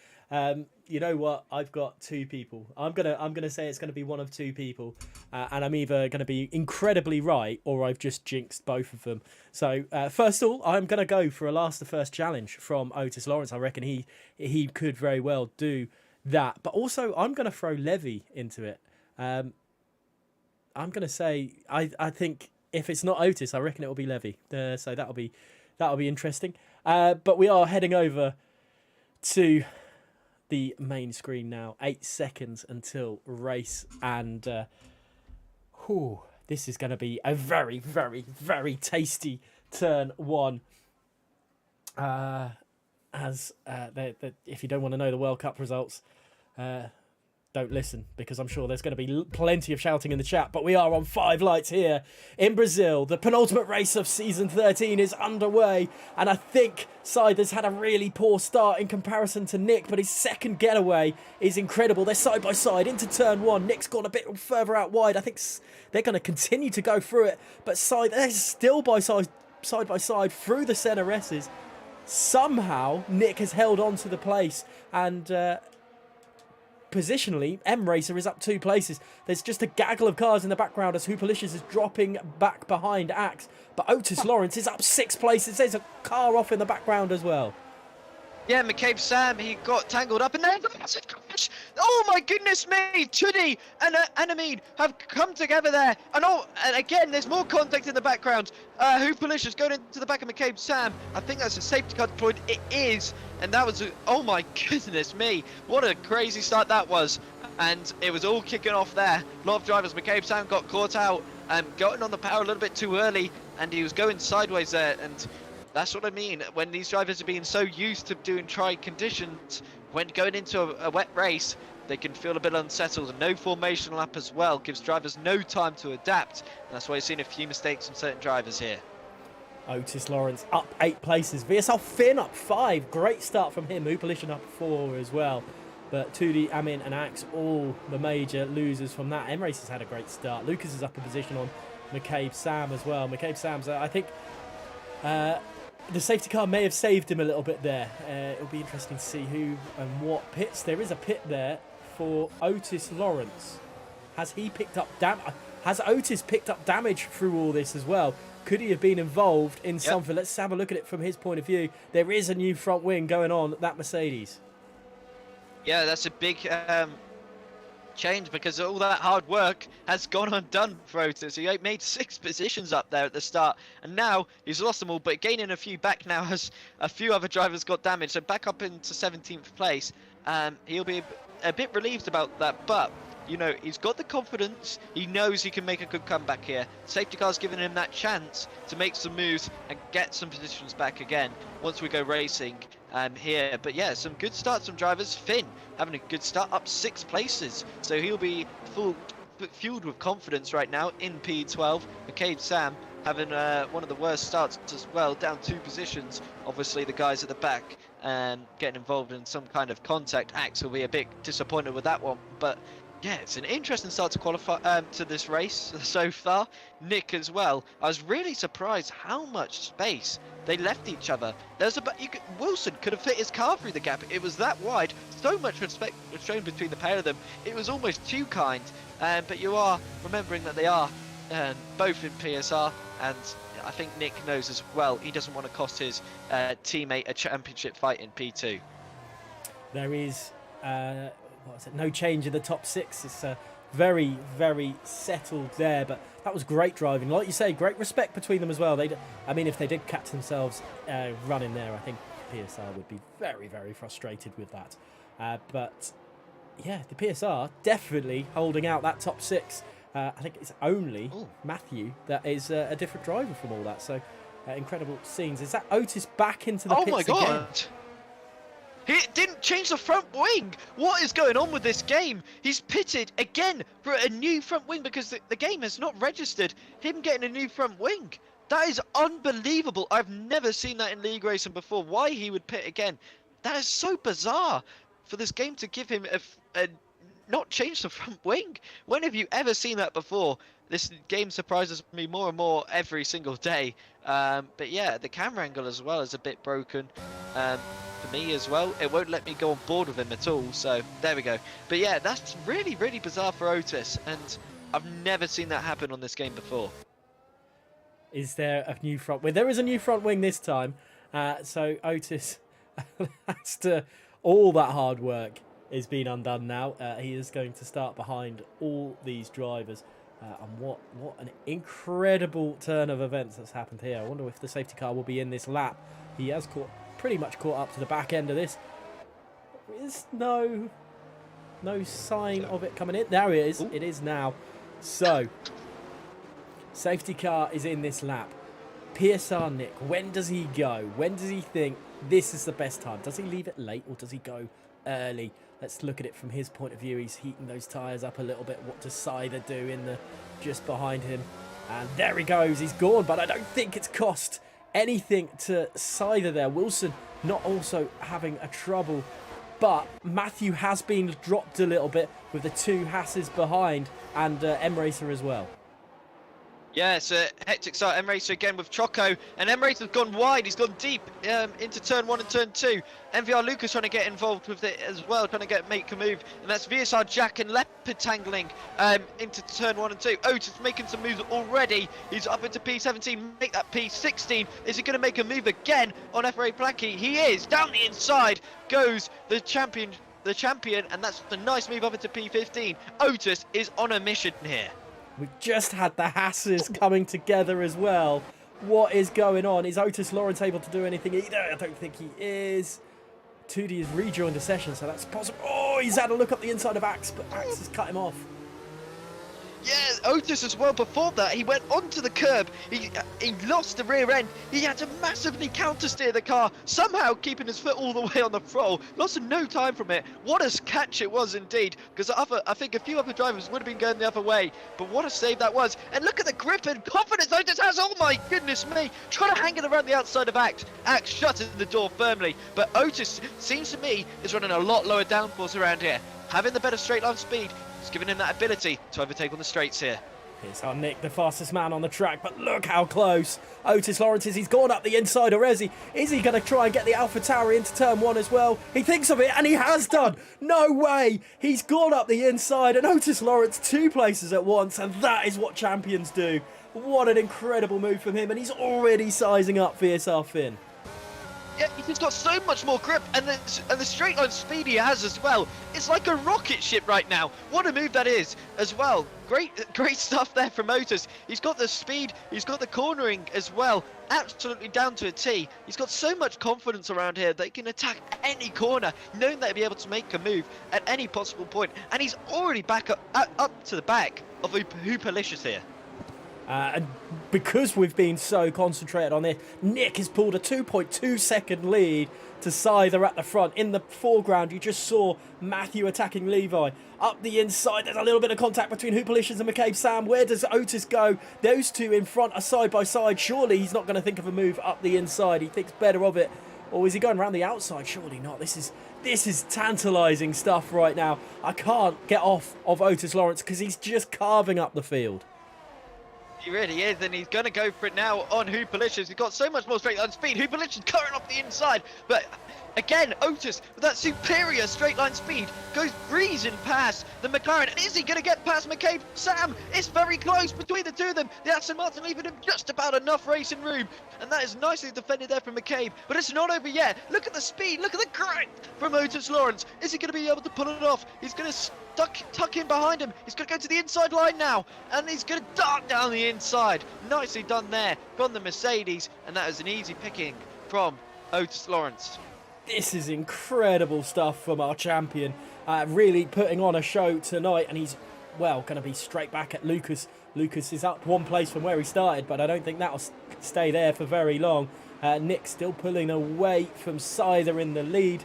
You know what? I've got 2 people. I'm gonna say it's gonna be one of 2 people, and I'm either gonna be incredibly right or I've just jinxed both of them. So first of all, I'm gonna go for a last to first challenge from Otis Lawrence. I reckon he could very well do that. But also, I'm gonna throw Levy into it. I'm gonna say I think if it's not Otis, I reckon it will be Levy. So that'll be interesting. But we are heading over to the main screen now. 8 seconds until race, and this is going to be a very, very, very tasty turn 1. If you don't want to know the World Cup results, don't listen, because I'm sure there's going to be plenty of shouting in the chat. But we are on 5 lights here in Brazil. The penultimate race of season 13 is underway, and I think Sider's had a really poor start in comparison to Nick, but his second getaway is incredible. They're side by side into turn 1. Nick's gone a bit further out wide. I think they're going to continue to go through it, but they're still side by side through the center S's. Somehow Nick has held on to the place, and positionally, M Racer is up 2 places. There's just a gaggle of cars in the background as Hoopalicious is dropping back behind Axe. But Otis Lawrence is up 6 places. There's a car off in the background as well. Yeah, McCabe Sam, he got tangled up, and then the massive crash. Oh my goodness me! Chuddy and Anamine have come together there, and again, there's more contact in the background. Hoopalicious going into the back of McCabe Sam. I think that's a safety car deployed. It is, and that was oh my goodness me! What a crazy start that was, and it was all kicking off there. A lot of drivers. McCabe Sam got caught out and gotten on the power a little bit too early, and he was going sideways there, and that's what I mean. When these drivers are being so used to doing tried conditions, when going into a wet race, they can feel a bit unsettled. No formation lap as well gives drivers no time to adapt. And that's why you've seen a few mistakes from certain drivers here. Otis Lawrence up 8 places. VSL Finn up 5. Great start from him. Hoopalicious up 4 as well. But 2D, Amin and Axe, all the major losers from that. M-Race has had a great start. Lucas is up a position on McCabe Sam as well. McCabe Sam's, I think, the safety car may have saved him a little bit there. It'll be interesting to see who and what pits. There is a pit there for Otis Lawrence. Has Otis picked up damage through all this as well? Could he have been involved in something? Let's have a look at it from his point of view. There is a new front wing going on at that Mercedes. Yeah, that's a big change, because all that hard work has gone undone for Otis. He made 6 positions up there at the start, and now he's lost them all, but gaining a few back now as a few other drivers got damaged. So back up into 17th place. He'll be a bit relieved about that, but he's got the confidence. He knows he can make a good comeback here. Safety car's giving him that chance to make some moves and get some positions back again once we go racing here. But yeah, some good starts from drivers. Finn having a good start, up 6 places. So he'll be fueled with confidence right now in P12. McCabe Sam having one of the worst starts as well, down 2 positions. Obviously the guys at the back getting involved in some kind of contact. Axe will be a bit disappointed with that one, but yeah, it's an interesting start to qualify to this race so far. Nick as well. I was really surprised how much space they left each other. Wilson could have fit his car through the gap. It was that wide. So much respect was shown between the pair of them. It was almost too kind. But you are remembering that they are both in PSR, and I think Nick knows as well. He doesn't want to cost his teammate a championship fight in P2. There is no change in the top 6. It's very, very settled there, but that was great driving. Like you say, great respect between them as well. If they did catch themselves running there, I think PSR would be very, very frustrated with that. But yeah, the PSR definitely holding out that top 6. I think it's only Matthew that is a different driver from all that. So incredible scenes. Is that Otis back into the pits my God! again? He didn't change the front wing. What is going on with this game? He's pitted again for a new front wing because the game has not registered him getting a new front wing. That is unbelievable. I've never seen that in league racing before. Why he would pit again? That is so bizarre for this game to give him a not change the front wing. When have you ever seen that before? This game surprises me more and more every single day. But yeah, the camera angle as well is a bit broken. For me as well, it won't let me go on board with him at all, so there we go. But yeah, that's really, really bizarre for Otis, and I've never seen that happen on this game before. Is there a new front wing? There is a new front wing this time, so Otis has to, all that hard work is being undone now. He is going to start behind all these drivers, and what an incredible turn of events that's happened here. I wonder if the safety car will be in this lap. He has pretty much caught up to the back end of this. There is no sign of it coming in. There it is. Ooh. It is now. So, safety car is in this lap. PSR Nick, when does he go? When does he think this is the best time? Does he leave it late or does he go early? Let's look at it from his point of view. He's heating those tyres up a little bit. What does Sider do in the just behind him? And there he goes. He's gone, but I don't think it's cost anything to Sider there. Wilson not also having a trouble, but Matthew has been dropped a little bit with the 2 Hasses behind and M-Racer as well. Yeah, it's a hectic start. M-Racer again with Choco, and M-Racer's gone wide. He's gone deep into turn 1 and turn 2. MVR Lucas trying to get involved with it as well, trying to make a move. And that's VSR Jack and Leopard tangling into turn 1 and 2. Otis making some moves already. He's up into P17, make that P16. Is he going to make a move again on FRA Placky? He is. Down the inside goes the champion, and that's a nice move up into P15. Otis is on a mission here. We just had the Hasses coming together as well. What is going on? Is Otis Lawrence able to do anything either? I don't think he is. 2D has rejoined the session, so that's possible. Oh, he's had a look up the inside of Axe, but Axe has cut him off. Yeah, Otis as well. Before that, he went onto the curb. He lost the rear end. He had to massively counter-steer the car, somehow keeping his foot all the way on the throttle. Lost no time from it. What a catch it was indeed, because I think a few other drivers would have been going the other way. But what a save that was. And look at the grip and confidence Otis has. Oh my goodness me. Trying to hang it around the outside of Axe. Axe shutting the door firmly. But Otis, seems to me, is running a lot lower downforce around here. Having the better straight line speed, it's giving him that ability to overtake on the straights here. Here's our Nick, the fastest man on the track, but look how close Otis Lawrence is. He's gone up the inside, or is he? Is he going to try and get the Alpha Tower into turn 1 as well? He thinks of it, and he has done. No way. He's gone up the inside, and Otis Lawrence 2 places at once, and that is what champions do. What an incredible move from him, and he's already sizing up VSR Finn. Yeah, he's just got so much more grip, and the straight line speed he has as well. It's like a rocket ship right now. What a move that is as well. Great stuff there from Otis. He's got the speed, he's got the cornering as well. Absolutely down to a T. He's got so much confidence around here that he can attack any corner, knowing that he'll be able to make a move at any possible point. And he's already back up to the back of Hoopalicious here. And because we've been so concentrated on this, Nick has pulled a 2.2 second lead to Scyther at the front. In the foreground, you just saw Matthew attacking Levi. Up the inside, there's a little bit of contact between Hoopalicious and McCabe Sam. Where does Otis go? Those two in front are side by side. Surely he's not going to think of a move up the inside. He thinks better of it. Or is he going around the outside? Surely not. This is tantalising stuff right now. I can't get off of Otis Lawrence because he's just carving up the field. He really is, and he's going to go for it now on Hoopalicious. He's got so much more straight line speed. Hoopalicious current off the inside, but again, Otis, with that superior straight line speed, goes breezing past the McLaren. And is he going to get past McCabe? Sam, it's very close between the two of them. The Aston Martin leaving him just about enough racing room, and that is nicely defended there from McCabe. But it's not over yet. Look at the speed, look at the grit from Otis Lawrence. Is he going to be able to pull it off? He's going to tuck in behind him. He's going to go to the inside line now, and he's going to dart down the inside. Nicely done there from the Mercedes, and that is an easy picking from Otis Lawrence. This is incredible stuff from our champion. Really putting on a show tonight, and he's, well, going to be straight back at Lucas. Lucas is up one place from where he started, but I don't think that'll stay there for very long. Nick still pulling away from Scyther in the lead.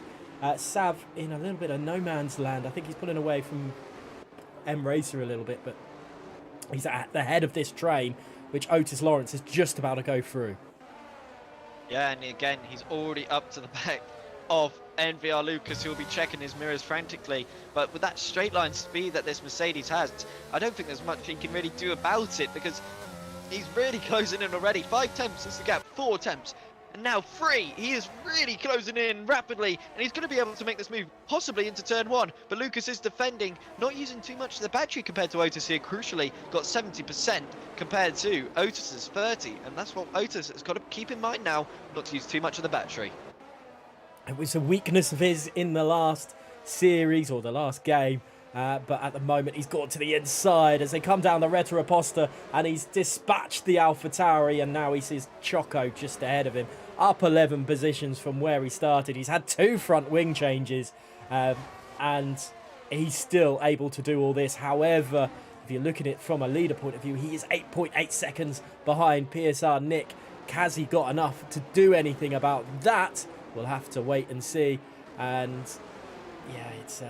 Sav in a little bit of no man's land. I think he's pulling away from M Racer a little bit, but he's at the head of this train, which Otis Lawrence is just about to go through. Yeah, and again, he's already up to the back of NVR Lucas, who will be checking his mirrors frantically. But with that straight line speed that this Mercedes has, I don't think there's much he can really do about it, because he's really closing in already. 5 attempts is the gap, 4 attempts. And now 3, he is really closing in rapidly, and he's going to be able to make this move possibly into turn 1. But Lucas is defending, not using too much of the battery compared to Otis here. Crucially, got 70% compared to Otis's 30, and that's what Otis has got to keep in mind now, not to use too much of the battery. It was a weakness of his in the last series or the last game. But at the moment, he's got to the inside as they come down the Reta Reposta, and he's dispatched the AlphaTauri, and now he sees Choco just ahead of him, up 11 positions from where he started. He's had 2 front wing changes, and he's still able to do all this. However, if you're looking at it from a leader point of view, he is 8.8 seconds behind PSR Nick. Has he got enough to do anything about that? We'll have to wait and see. And yeah, it's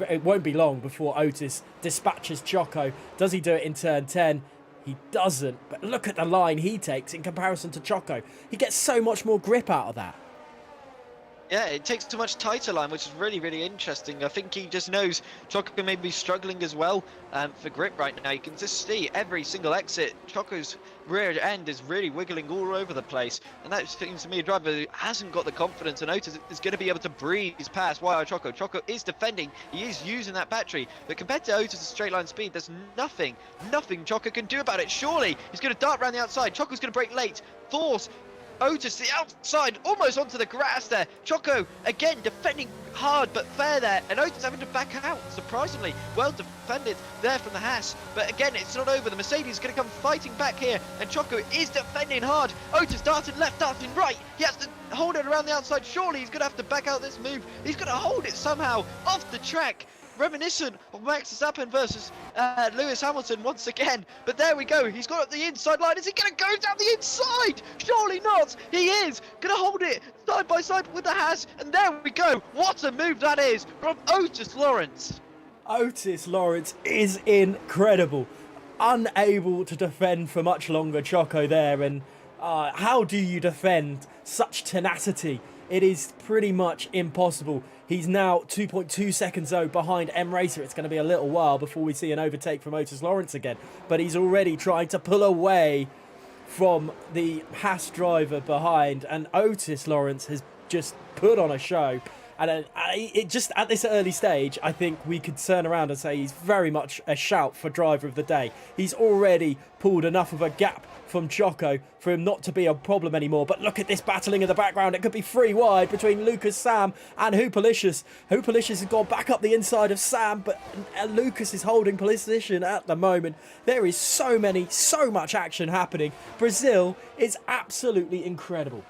it won't be long before Otis dispatches Choco. Does he do it in turn 10? He doesn't, but look at the line he takes in comparison to Choco. He gets so much more grip out of that. Yeah, it takes too much tighter line, which is really, really interesting. I think he just knows Choco may be struggling as well for grip right now. You can just see every single exit. Choco's rear end is really wiggling all over the place. And that seems to me a driver who hasn't got the confidence, and Otis is going to be able to breeze past YR Choco. Choco is defending. He is using that battery. But compared to Otis' straight line speed, there's nothing Choco can do about it. Surely he's going to dart around the outside. Choco's going to break late. Force Otis the outside, almost onto the grass there. Choco, again, defending hard but fair there. And Otis having to back out, surprisingly. Well defended there from the Haas. But again, it's not over. The Mercedes is going to come fighting back here. And Choco is defending hard. Otis darting left, darting right. He has to hold it around the outside. Surely he's going to have to back out this move. He's going to hold it somehow off the track. Reminiscent of Max Verstappen versus Lewis Hamilton once again. But there we go. He's got up the inside line. Is he going to go down the inside? Surely not. He is going to hold it side by side with the Haas. And there we go. What a move that is from Otis Lawrence. Otis Lawrence is incredible. Unable to defend for much longer, Choco there. And how do you defend such tenacity? It is pretty much impossible. He's now 2.2 seconds though behind M Racer. It's going to be a little while before we see an overtake from Otis Lawrence again. But he's already trying to pull away from the Haas driver behind. And Otis Lawrence has just put on a show. And it just at this early stage, I think we could turn around and say he's very much a shout for driver of the day. He's already pulled enough of a gap from Choco for him not to be a problem anymore. But look at this battling in the background. It could be 3 wide between Lucas, Sam and Hoopalicious. Hoopalicious has gone back up the inside of Sam, but Lucas is holding position at the moment. There is so much action happening. Brazil is absolutely incredible.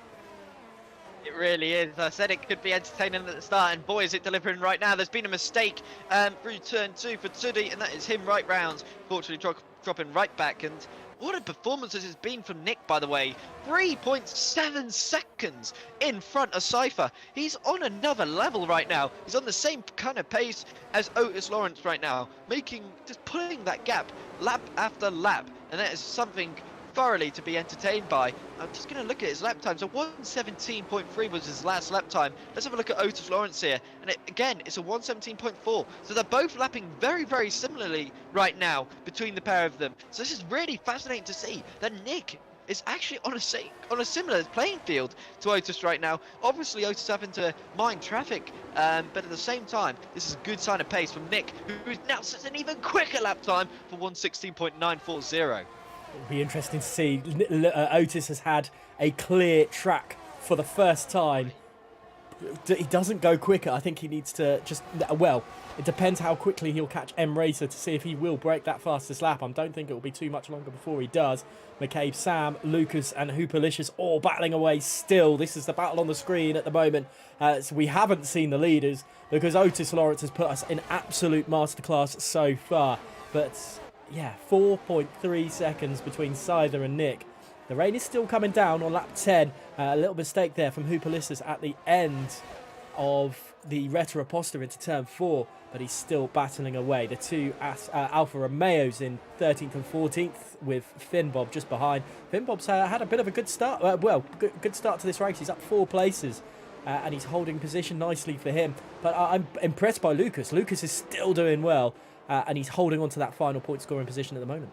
It really is. I said it could be entertaining at the start, and boy, is it delivering right now. There's been a mistake through turn 2 for Tudi, and that is him right rounds. Fortunately, dropping right back. And what a performance this has been from Nick, by the way. 3.7 seconds in front of Cypher. He's on another level right now. He's on the same kind of pace as Otis Lawrence right now, just pulling that gap lap after lap, and that is something thoroughly to be entertained by. I'm just going to look at his lap time. So 117.3 was his last lap time. Let's have a look at Otis Lawrence here, and again it's a 117.4. So they're both lapping very similarly right now between the pair of them. So this is really fascinating to see that Nick is actually on a similar playing field to Otis right now. Obviously Otis having to mind traffic, but at the same time this is a good sign of pace from Nick, who now sets an even quicker lap time for 116.940. It'll be interesting to see. Otis has had a clear track for the first time. He doesn't go quicker. I think he needs to just... Well, it depends how quickly he'll catch M Racer to see if he will break that fastest lap. I don't think it will be too much longer before he does. McCabe, Sam, Lucas and Hoopalicious all battling away still. This is the battle on the screen at the moment. So we haven't seen the leaders because Otis Lawrence has put us in absolute masterclass so far. But... yeah, 4.3 seconds between Scyther and Nick. The rain is still coming down on lap 10. A little mistake there from Hoopalicious at the end of the Retro Aposta into turn 4, but he's still battling away. The two Alfa Romeos in 13th and 14th with Finn Bob just behind. Finn Bob's had a bit of a good start. Good start to this race. He's up 4 places. And he's holding position nicely for him. But I'm impressed by Lucas. Lucas is still doing well. And he's holding on to that final point scoring position at the moment.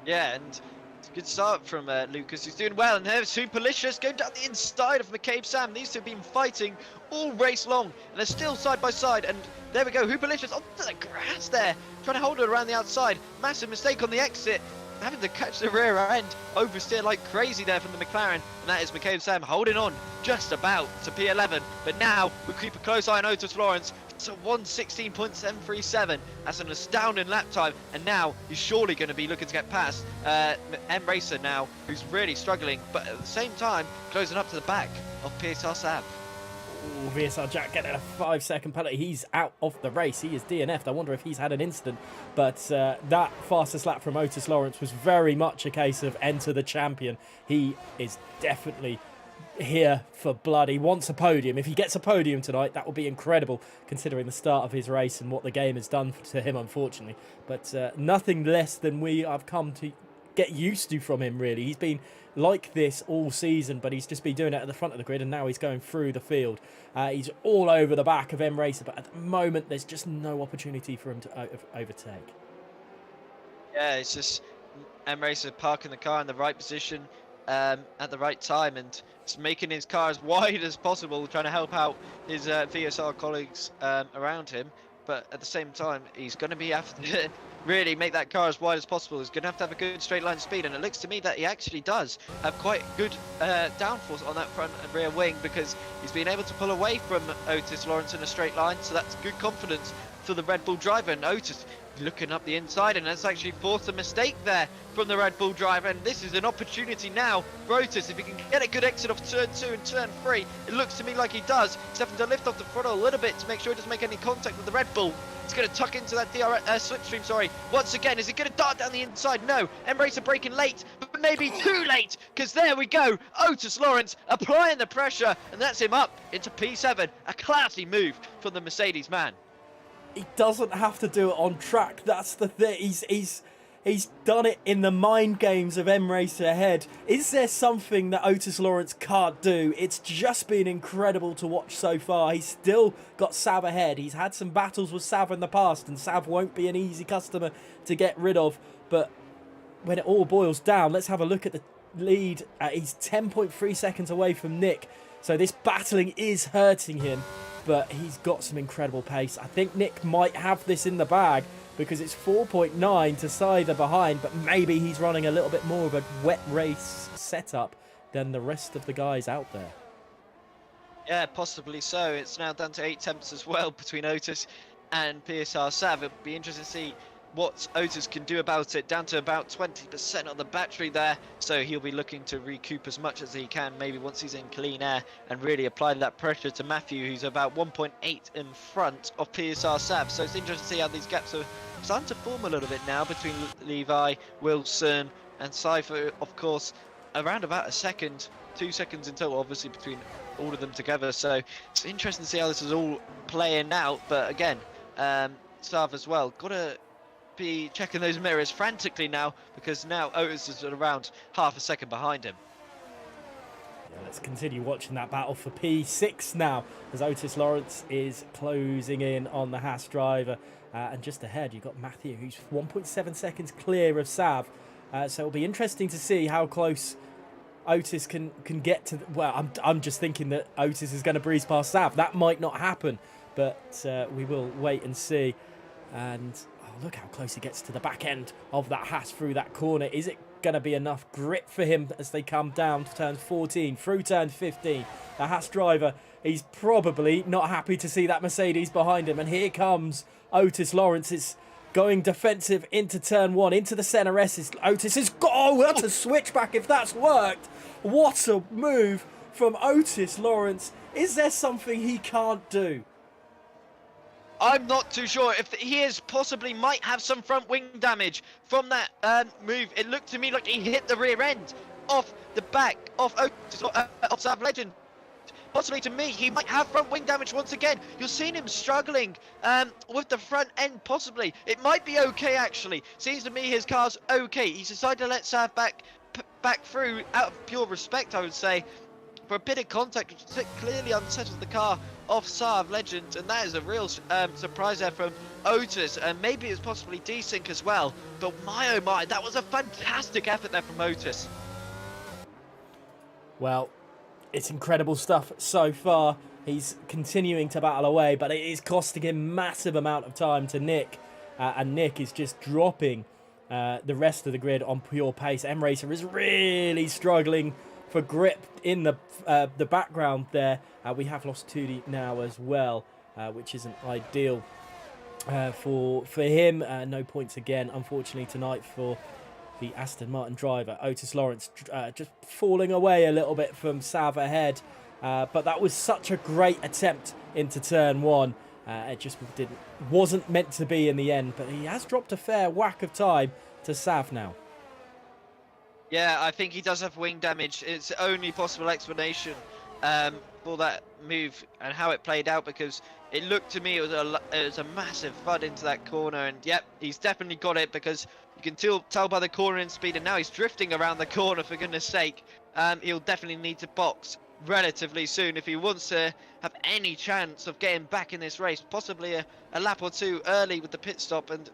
Yeah, and it's a good start from Lucas. He's doing well. And there's Superlicious going down the inside of McCabe Sam. These two have been fighting all race long. And they're still side by side. And there we go. Hoopalicious onto the grass there. Trying to hold it around the outside. Massive mistake on the exit. Having to catch the rear end. Oversteer like crazy there from the McLaren. And that is McCabe Sam holding on just about to P11. But now we keep a close eye on Otis Lawrence. So 116.737. That's an astounding lap time, and now he's surely going to be looking to get past M Racer now, who's really struggling, but at the same time closing up to the back of PSR Sam. Ooh, VSR Jack getting a 5-second penalty. He's out of the race. He is DNF'd. I wonder if he's had an incident, but that fastest lap from Otis Lawrence was very much a case of enter the champion. He is definitely here for blood. He wants a podium. If he gets a podium tonight, that will be incredible considering the start of his race and what the game has done to him, unfortunately. But nothing less than we have come to get used to from him, really. He's been like this all season, but he's just been doing it at the front of the grid, and now he's going through the field. He's all over the back of M Racer, but at the moment there's just no opportunity for him to overtake. Yeah, it's just M Racer parking the car in the right position at the right time, and it's making his car as wide as possible, trying to help out his VSR colleagues around him. But at the same time, he's going to be after really make that car as wide as possible. He's going to have a good straight line speed, and it looks to me that he actually does have quite good downforce on that front and rear wing, because he's been able to pull away from Otis Lawrence in a straight line, so that's good confidence for the Red Bull driver. And Otis looking up the inside, and that's actually forced a mistake there from the Red Bull driver, and this is an opportunity now for Otis. If he can get a good exit off turn 2 and turn 3, it looks to me like he does. He's having to lift off the throttle a little bit to make sure he doesn't make any contact with the Red Bull. He's going to tuck into that slipstream, sorry. Once again, is he going to dart down the inside? No. M-Racer braking late, but maybe too late, because there we go. Otis Lawrence applying the pressure, and that's him up into P7. A classy move from the Mercedes man. He doesn't have to do it on track. That's the thing. He's done it in the mind games of M Racer ahead. Is there something that Otis Lawrence can't do? It's just been incredible to watch so far. He's still got Sav ahead. He's had some battles with Sav in the past, and Sav won't be an easy customer to get rid of. But when it all boils down, let's have a look at lead. He's 10.3 seconds away from Nick. So this battling is hurting him, but he's got some incredible pace. I think Nick might have this in the bag because it's 4.9 to Cider behind, but maybe he's running a little bit more of a wet race setup than the rest of the guys out there. Yeah, possibly so. It's now down to 8 temps as well between Otis and PSR Sav. It'll be interesting to see what Otis can do about it. Down to about 20% on the battery there, so he'll be looking to recoup as much as he can, maybe once he's in clean air, and really apply that pressure to Matthew, who's about 1.8 in front of PSR Sav. So it's interesting to see how these gaps are starting to form a little bit now between Levi, Wilson and Cypher, of course, around about a second, 2 seconds in total, obviously, between all of them together. So it's interesting to see how this is all playing out. But again, Sav as well, got to be checking those mirrors frantically now, because now Otis is around half a second behind him. Yeah, let's continue watching that battle for P6 now, as Otis Lawrence is closing in on the Haas driver. And just ahead, you've got Matthew, who's 1.7 seconds clear of Sav. So it'll be interesting to see how close Otis can get to. Well, I'm just thinking that Otis is going to breeze past Sav. That might not happen, but we will wait and see. And look how close he gets to the back end of that Haas through that corner. Is it going to be enough grip for him as they come down to turn 14 through turn 15? The Haas driver, he's probably not happy to see that Mercedes behind him. And here comes Otis Lawrence. It's going defensive into turn 1, into the center S. Otis is... Oh, that's a switchback if that's worked. What a move from Otis Lawrence. Is there something he can't do? I'm not too sure. If he is possibly might have some front wing damage from that move. It looked to me like he hit the rear end off the back of Otis, of Sav Legend. Possibly to me, he might have front wing damage once again. You're seeing him struggling with the front end, possibly. It might be okay, actually. Seems to me his car's okay. He's decided to let Sav back through out of pure respect, I would say, for a bit of contact, which clearly unsettles the car of Sav Legend, and that is a real surprise there from Otis, and maybe it's possibly desync as well. But my oh my, that was a fantastic effort there from Otis. Well, it's incredible stuff so far. He's continuing to battle away, but it is costing him massive amount of time to Nick, and Nick is just dropping the rest of the grid on pure pace. M-Racer is really struggling for grip in the background there. We have lost 2D now as well, which isn't ideal for him. No points again, unfortunately, tonight for the Aston Martin driver. Otis Lawrence just falling away a little bit from Sav ahead. But that was such a great attempt into turn 1. It just wasn't meant to be in the end. But he has dropped a fair whack of time to Sav now. Yeah, I think he does have wing damage. It's the only possible explanation for that move and how it played out, because it looked to me it was a massive thud into that corner, and yep, he's definitely got it, because you can tell by the cornering speed, and now he's drifting around the corner, for goodness sake. He'll definitely need to box relatively soon if he wants to have any chance of getting back in this race, possibly a lap or two early with the pit stop. And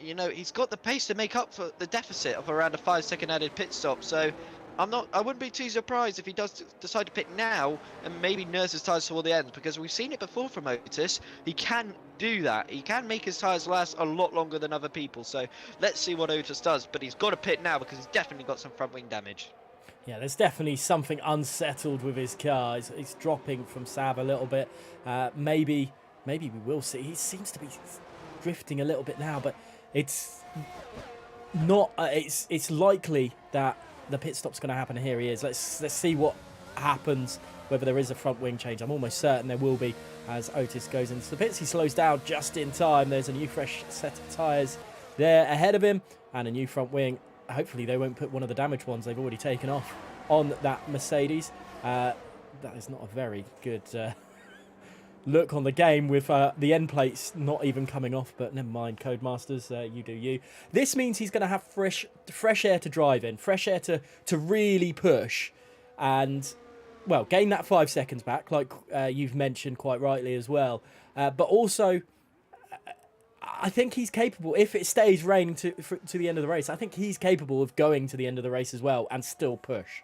you know, he's got the pace to make up for the deficit of around a 5-second added pit stop. So I wouldn't be too surprised if he does decide to pit now and maybe nurse his tyres toward the end, because we've seen it before from Otis. He can do that. He can make his tyres last a lot longer than other people. So let's see what Otis does. But he's got to pit now, because he's definitely got some front wing damage. Yeah, there's definitely something unsettled with his car. He's dropping from Sav a little bit. Maybe we will see. He seems to be drifting a little bit now, but it's not. It's likely that the pit stop's going to happen. Here he is. Let's see what happens. Whether there is a front wing change, I'm almost certain there will be as Otis goes into the pits. He slows down just in time. There's a new fresh set of tyres there ahead of him and a new front wing. Hopefully they won't put one of the damaged ones they've already taken off on that Mercedes. That is not a very good look on the game with the end plates not even coming off, but never mind, Codemasters, you do you. This means he's going to have fresh air to drive in, fresh air to really push and, well, gain that 5 seconds back, like you've mentioned quite rightly as well. But also, I think he's capable, if it stays raining to the end of the race, I think he's capable of going to the end of the race as well and still push.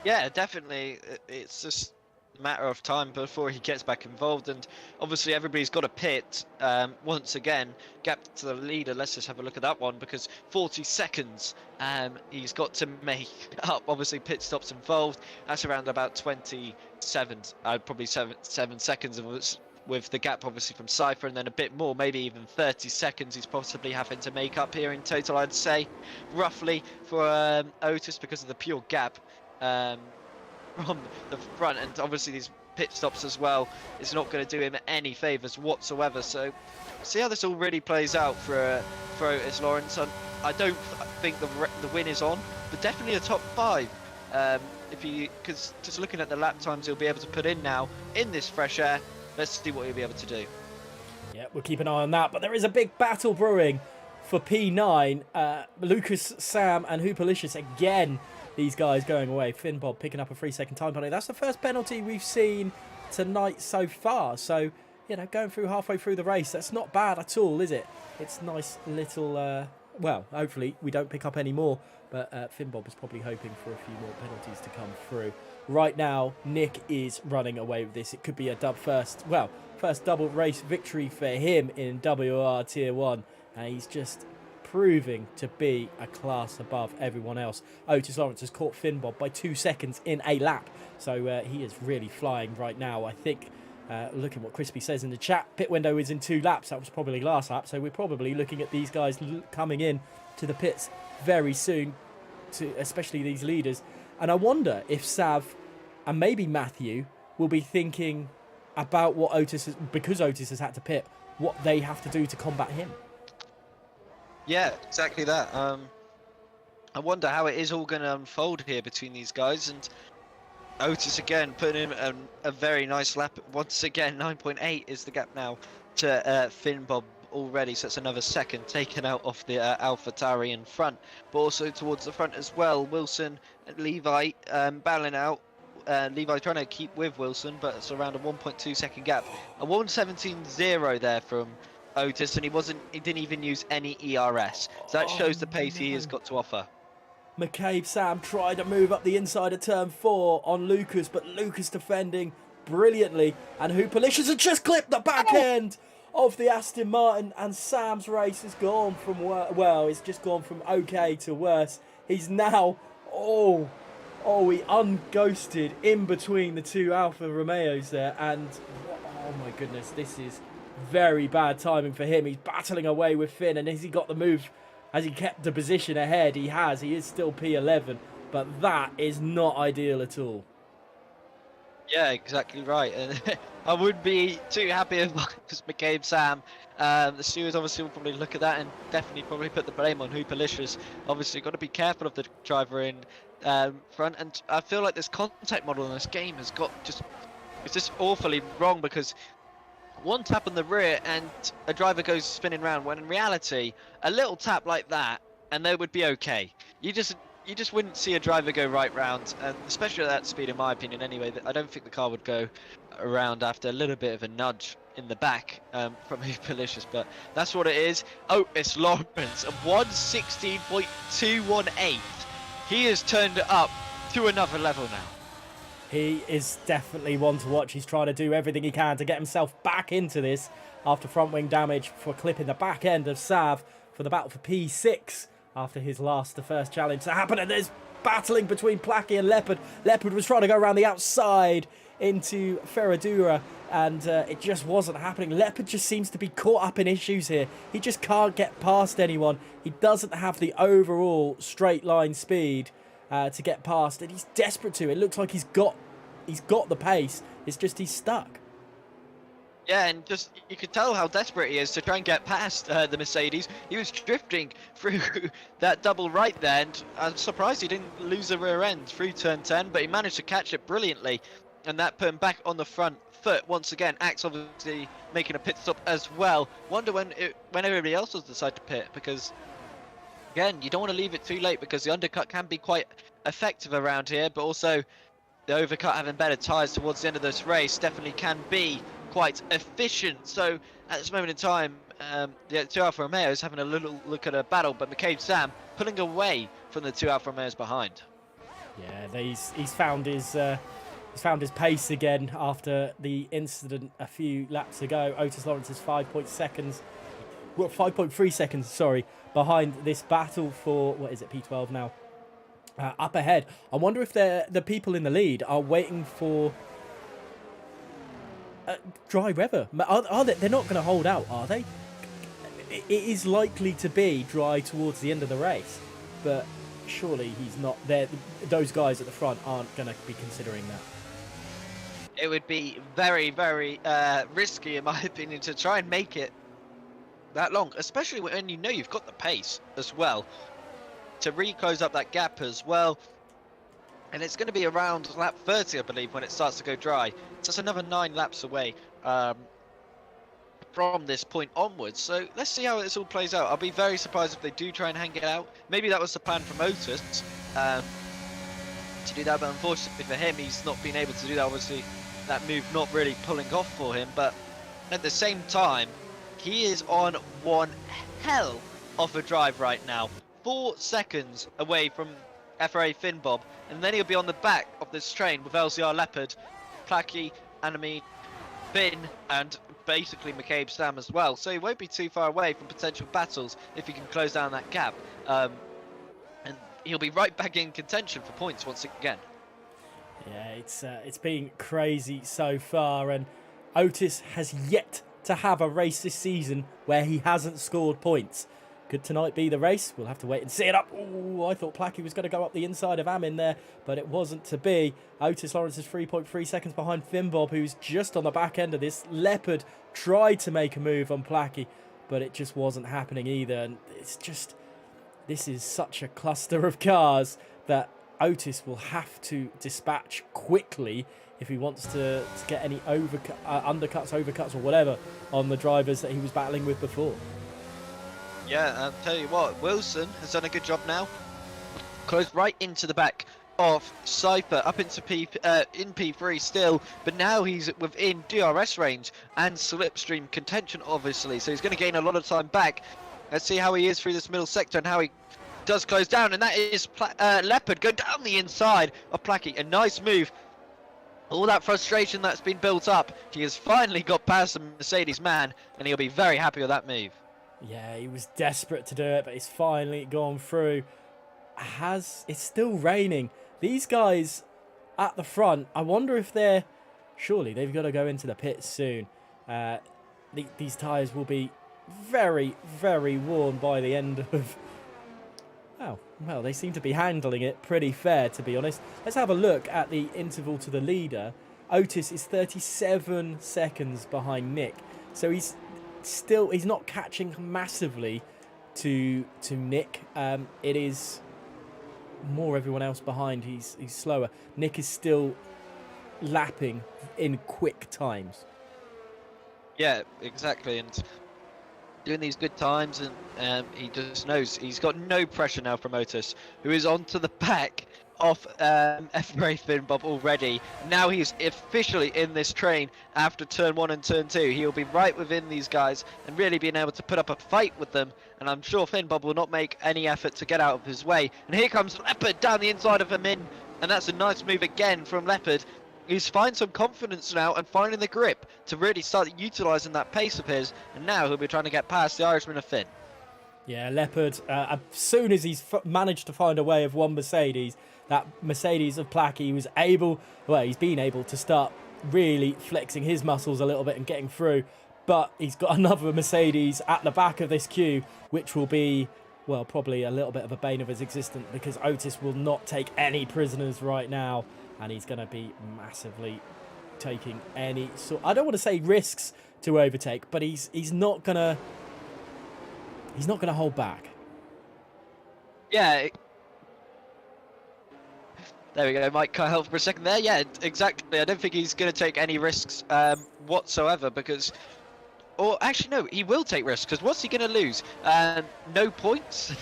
Yeah, definitely. It's just a matter of time before he gets back involved, and obviously everybody's got a pit. Once again, gap to the leader. Let's just have a look at that one, because 40 seconds he's got to make up. Obviously, pit stops involved. That's around about 27, probably seven seconds of us. With the gap obviously from Cypher, and then a bit more, maybe even 30 seconds he's possibly having to make up here in total, I'd say, roughly, for Otis, because of the pure gap from the front, and obviously these pit stops as well is not going to do him any favours whatsoever. So see how this all really plays out for Otis Lawrence. I don't think the win is on, but definitely a top 5. Because just looking at the lap times he'll be able to put in now in this fresh air. Let's see what he'll be able to do. Yeah, we'll keep an eye on that. But there is a big battle brewing for P9. Lucas, Sam and Hoopalicious again. These guys going away. Finn Bob picking up a 3-second time penalty. That's the first penalty we've seen tonight so far. So, you know, going through halfway through the race, that's not bad at all, is it? It's nice little... well, hopefully we don't pick up any more. But Finn Bob is probably hoping for a few more penalties to come through. Right now, Nick is running away with this. It could be a first double race victory for him in WOR Tier 1. And he's just proving to be a class above everyone else. Otis Lawrence has caught Finn Bob by 2 seconds in a lap. So he is really flying right now. I think, looking what Crispy says in the chat, pit window is in 2 laps. That was probably last lap. So we're probably looking at these guys coming in to the pits very soon, especially these leaders. And I wonder if Sav and maybe Matthew will be thinking about what because Otis has had to pit, what they have to do to combat him. Yeah, exactly that. I wonder how it is all going to unfold here between these guys. And Otis again putting in a very nice lap. Once again, 9.8 is the gap now to Finn Bob already, so it's another second taken out of the AlphaTauri in front, but also towards the front as well. Wilson and Levi battling out. Levi trying to keep with Wilson, but it's around a 1.2 second gap. A 1:17.0 there from Otis, and he didn't even use any ERS, so that shows the pace he has got to offer. McCabe Sam tried to move up the inside of turn 4 on Lucas, but Lucas defending brilliantly, and Hoopalicious had just clipped the back end of the Aston Martin, and Sam's race has gone from, well, it's just gone from okay to worse. He's now, he unghosted in between the 2 Alfa Romeos there, and oh my goodness, this is very bad timing for him. He's battling away with Finn, and has he got the move? Has he kept the position ahead? He has. He is still P11, but that is not ideal at all. Yeah, exactly right. And I wouldn't be too happy if McCabe Sam. The stewards obviously will probably look at that and definitely probably put the blame on Hoopalicious. Obviously, got to be careful of the driver in front. And I feel like this contact model in this game has got it's just awfully wrong, because one tap on the rear and a driver goes spinning round, when in reality, a little tap like that and they would be okay. You just wouldn't see a driver go right round, and especially at that speed, in my opinion anyway. I don't think the car would go around after a little bit of a nudge in the back from Hoopalicious, but that's what it is. Otis Lawrence, a 1:16.218. He has turned it up to another level now. He is definitely one to watch. He's trying to do everything he can to get himself back into this after front wing damage for clipping the back end of Sav for the battle for P6 after the first challenge to happen. And there's battling between Placky and Leopard. Leopard was trying to go around the outside into Ferradura, and it just wasn't happening. Leopard just seems to be caught up in issues here. He just can't get past anyone. He doesn't have the overall straight line speed to get past, and he's desperate to. It looks like he's got the pace. It's just he's stuck. Yeah, and just you could tell how desperate he is to try and get past the Mercedes. He was drifting through that double right there, and I'm surprised he didn't lose the rear end through turn 10, but he managed to catch it brilliantly, and that put him back on the front foot once again. Axe obviously making a pit stop as well. Wonder when everybody else will decide to pit, because again, you don't want to leave it too late, because the undercut can be quite effective around here, but also the overcut having better tyres towards the end of this race definitely can be quite efficient. So at this moment in time, the two Alfa Romeos having a little look at a battle, but McCabe Sam pulling away from the two Alfa Romeos behind. Yeah, he's found his pace again after the incident a few laps ago. Otis Lawrence is 5.3 seconds, sorry, behind this battle for, what is it, P12 now? Up ahead. I wonder if the people in the lead are waiting for dry weather. Are they? They're not going to hold out, are they? It is likely to be dry towards the end of the race, but surely he's not there. Those guys at the front aren't going to be considering that. It would be very, very risky, in my opinion, to try and make it that long, especially when you know you've got the pace as well to close up that gap as well. And it's going to be around lap 30, I believe, when it starts to go dry. So it's another 9 laps away from this point onwards. So let's see how this all plays out. I'll be very surprised if they do try and hang it out. Maybe that was the plan from Otis to do that, but unfortunately for him, he's not been able to do that. Obviously, that move not really pulling off for him. But at the same time, he is on one hell of a drive right now. 4 seconds away from FRA Finn Bob, and then he'll be on the back of this train with LCR Leopard, Placky, Enemy, Finn, and basically McCabe Sam as well. So he won't be too far away from potential battles if he can close down that gap. And he'll be right back in contention for points once again. Yeah, it's been crazy so far, and Otis has yet to have a race this season where he hasn't scored points. Could tonight be the race? We'll have to wait and see it up. Ooh, I thought Placky was going to go up the inside of Amin there, but it wasn't to be. Otis Lawrence is 3.3 seconds behind Finn Bob, who's just on the back end of this. Leopard tried to make a move on Placky, but it just wasn't happening either. And it's just, this is such a cluster of cars that Otis will have to dispatch quickly if he wants to get any undercuts, overcuts, or whatever on the drivers that he was battling with before. Yeah, I'll tell you what, Wilson has done a good job now. Closed right into the back of Cypher, up into in P3 still, but now he's within DRS range and slipstream contention, obviously, so he's going to gain a lot of time back. Let's see how he is through this middle sector and how he does close down, and that is Leopard going down the inside of Placky. A nice move. All that frustration that's been built up, he has finally got past the Mercedes man, and he'll be very happy with that move. Yeah, he was desperate to do it, but he's finally gone through. It's still raining. These guys at the front, I wonder if surely they've got to go into the pits soon. These tyres will be very, very worn by the end of... Oh, well, they seem to be handling it pretty fair, to be honest. Let's have a look at the interval to the leader. Otis is 37 seconds behind Nick, so he's not catching massively to Nick. It is more everyone else behind. He's slower. Nick is still lapping in quick times. Yeah, exactly, and doing these good times, and he just knows he's got no pressure now from Otis, who is onto the back of FRA Finn Bob already. Now he's officially in this train after turn 1 and turn 2. He'll be right within these guys and really being able to put up a fight with them, and I'm sure Finn Bob will not make any effort to get out of his way. And here comes Leopard down the inside of him and that's a nice move again from Leopard. He's finding some confidence now and finding the grip to really start utilising that pace of his, and now he'll be trying to get past the Irishman of Finn. Yeah, Leopard, as soon as he's managed to find a way of one Mercedes, that Mercedes of Placky, he's been able to start really flexing his muscles a little bit and getting through, but he's got another Mercedes at the back of this queue, which will be, well, probably a little bit of a bane of his existence, because Otis will not take any prisoners right now, and he's going to be massively taking any sort, I don't want to say risks to overtake, but he's not going to hold back. Yeah. There we go. Mike cut out for a second there. Yeah, exactly. I don't think he's going to take any risks whatsoever, because... Or actually, no, he will take risks, because what's he going to lose? No points?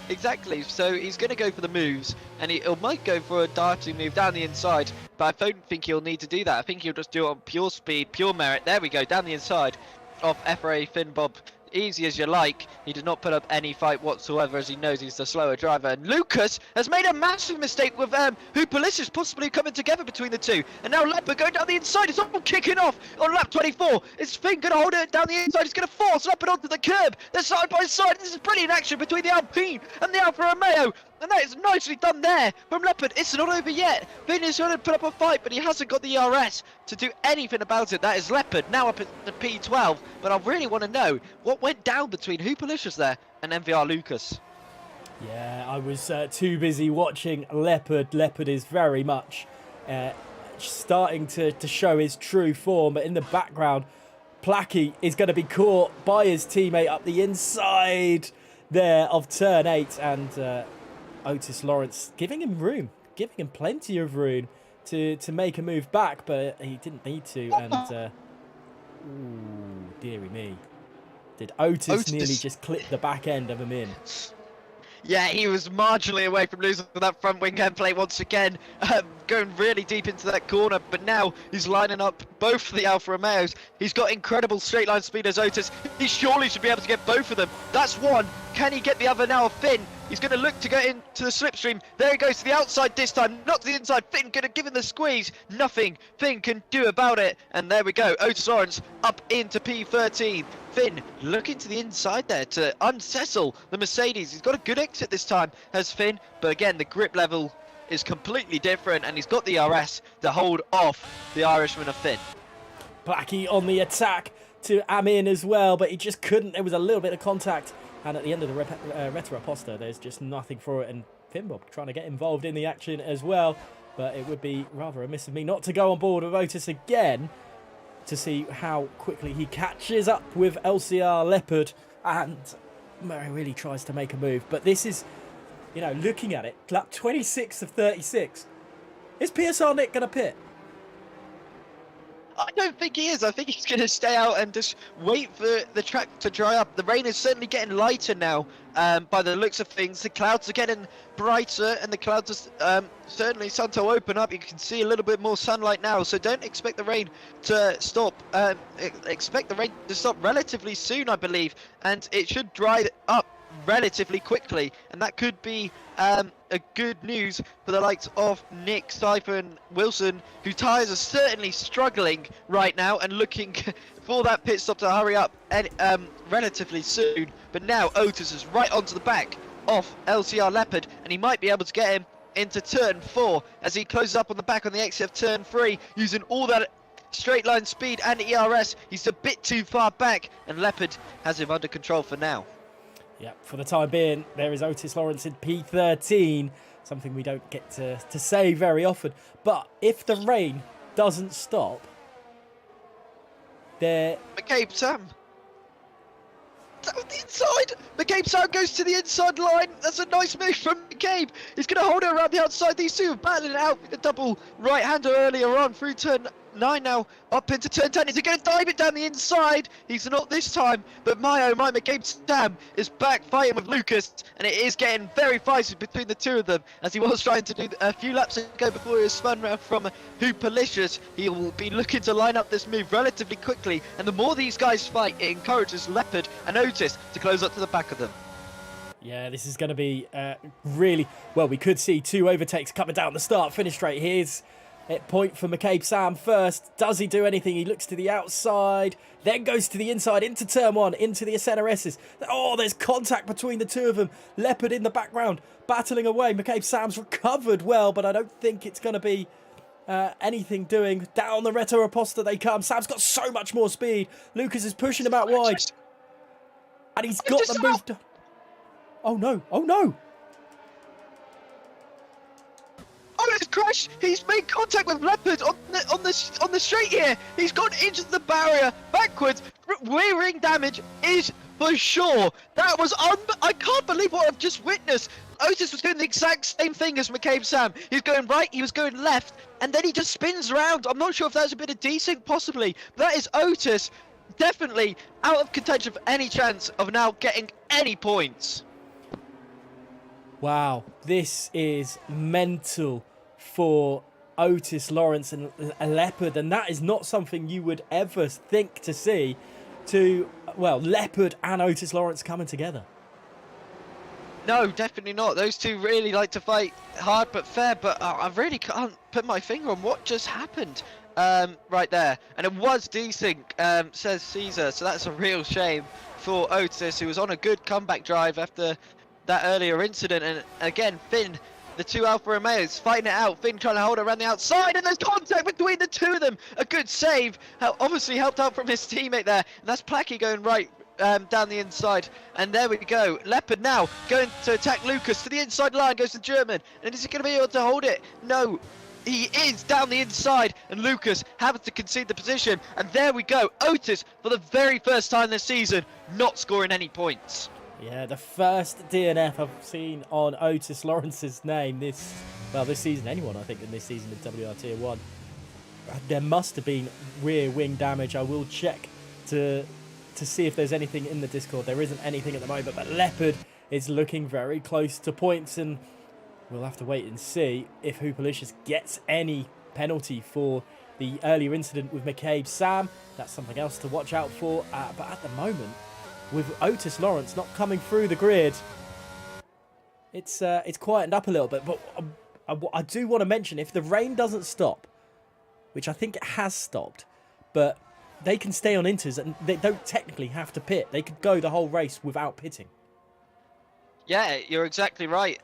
Exactly. So he's going to go for the moves, and he might go for a darting move down the inside, but I don't think he'll need to do that. I think he'll just do it on pure speed, pure merit. There we go, down the inside of FRA Finn Bob, easy as you like. He did not put up any fight whatsoever, as he knows he's the slower driver. And Lucas has made a massive mistake with Hooperlicious possibly coming together between the two. And now Leopard going down the inside. It's all kicking off on lap 24. Is Finn going to hold it down the inside? He's going to force Leopard onto the curb. They're side by side. This is brilliant action between the Alpine and the Alfa Romeo. And that is nicely done there from Leopard. It's not over yet. Finn is going to put up a fight, but he hasn't got the ERS to do anything about it. That is Leopard now up at the P12. But I really want to know what went down between Hooperlicious there and MVR Lucas. Yeah, I was too busy watching Leopard. Leopard is very much starting to show his true form. But in the background, Placky is going to be caught by his teammate up the inside there of turn 8. And Otis Lawrence giving him room, giving him plenty of room to make a move back. But he didn't need to. And, ooh, dearie me. Did Otis nearly just clip the back end of him in? Yeah, he was marginally away from losing that front wing end plate once again, going really deep into that corner, but now he's lining up both the Alfa Romeos. He's got incredible straight line speed as Otis. He surely should be able to get both of them. That's one. Can he get the other now? Finn. He's going to look to get into the slipstream. There he goes to the outside this time, not to the inside. Finn going to give him the squeeze. Nothing Finn can do about it. And there we go. Otis Lawrence up into P13. Finn looking to the inside there to unsettle the Mercedes. He's got a good exit this time, has Finn. But again, the grip level is completely different. And he's got the RS to hold off the Irishman of Finn. Placky on the attack to Amin as well, but he just couldn't. There was a little bit of contact. And at the end of the Retro Aposta, there's just nothing for it. And Finbob trying to get involved in the action as well. But it would be rather remiss of me not to go on board with Otis again to see how quickly he catches up with LCR Leopard. And Murray really tries to make a move. But this is, you know, looking at it, lap 26 of 36. Is PSR Nick going to pit? I don't think he is. I think he's going to stay out and just wait for the track to dry up. The rain is certainly getting lighter now by the looks of things. The clouds are getting brighter and the clouds are certainly starting to open up. You can see a little bit more sunlight now, so don't expect the rain to stop. Expect the rain to stop relatively soon, I believe, and it should dry up relatively quickly, and that could be a good news for the likes of Nick, Cypher and Wilson, whose tyres are certainly struggling right now and looking for that pit stop to hurry up and relatively soon. But now Otis is right onto the back of LCR Leopard, and he might be able to get him into turn 4 as he closes up on the back on the exit of turn 3 using all that straight line speed and ERS. He's a bit too far back and Leopard has him under control for now. Yeah, for the time being, there is Otis Lawrence in P13, something we don't get to say very often. But if the rain doesn't stop, there... McCabe Sam. That was the inside. McCabe Sam goes to the inside line. That's a nice move from McCabe. He's going to hold it around the outside. These two are battling it out with a double right-hander earlier on through turn 9 now up into turn 10. Is he going to dive it down the inside? He's not this time, but my oh my, McCabe Sam is back fighting with Lucas, and it is getting very feisty between the two of them, as he was trying to do a few laps ago before he was spun round from Hooperlicious. He will be looking to line up this move relatively quickly, and the more these guys fight, it encourages Leopard and Otis to close up to the back of them. Yeah, this is going to be really... Well, we could see 2 overtakes coming down the start-finish straight. Here's at point for McCabe Sam first. Does he do anything? He looks to the outside, then goes to the inside, into turn 1, into the SNRSs. Oh, there's contact between the two of them. Leopard in the background, battling away. McCabe Sam's recovered well, but I don't think it's going to be anything doing. Down the Retro Aposta they come. Sam's got so much more speed. Lucas is pushing him out wide. And he's got the move done. Oh no, oh no. Oh, it's crashed! He's made contact with Leopard on the straight here. He's gone into the barrier backwards. Rear ring damage is for sure. That was I can't believe what I've just witnessed. Otis was doing the exact same thing as McCabe Sam. He was going right, he was going left, and then he just spins around. I'm not sure if that's a bit of desync, possibly. But that is Otis definitely out of contention for any chance of now getting any points. Wow, this is mental for Otis Lawrence and Leopard, and that is not something you would ever think to see. to, well, Leopard and Otis Lawrence coming together. No, definitely not. Those two really like to fight hard but fair, but I really can't put my finger on what just happened right there. And it was desync, says Caesar, so that's a real shame for Otis, who was on a good comeback drive after that earlier incident. And again, Finn, the two Alfa Romeos fighting it out. Finn trying to hold it around the outside, and there's contact between the two of them. A good save, obviously helped out from his teammate there. And that's Placky going right down the inside. And there we go. Leopard now going to attack Lucas to the inside line, goes to German. And is he going to be able to hold it? No. He is down the inside, and Lucas happens to concede the position. And there we go. Otis, for the very first time this season, not scoring any points. Yeah, the first DNF I've seen on Otis Lawrence's name this season. Anyone, I think, in this season in WRT 1. There must have been rear wing damage. I will check to see if there's anything in the Discord. There isn't anything at the moment, but Leopard is looking very close to points, and we'll have to wait and see if Hoopalicious gets any penalty for the earlier incident with McCabe Sam. That's something else to watch out for. But at the moment, with Otis Lawrence not coming through the grid, it's quietened up a little bit. But I do want to mention, if the rain doesn't stop, which I think it has stopped, but they can stay on inters and they don't technically have to pit. They could go the whole race without pitting. Yeah, you're exactly right.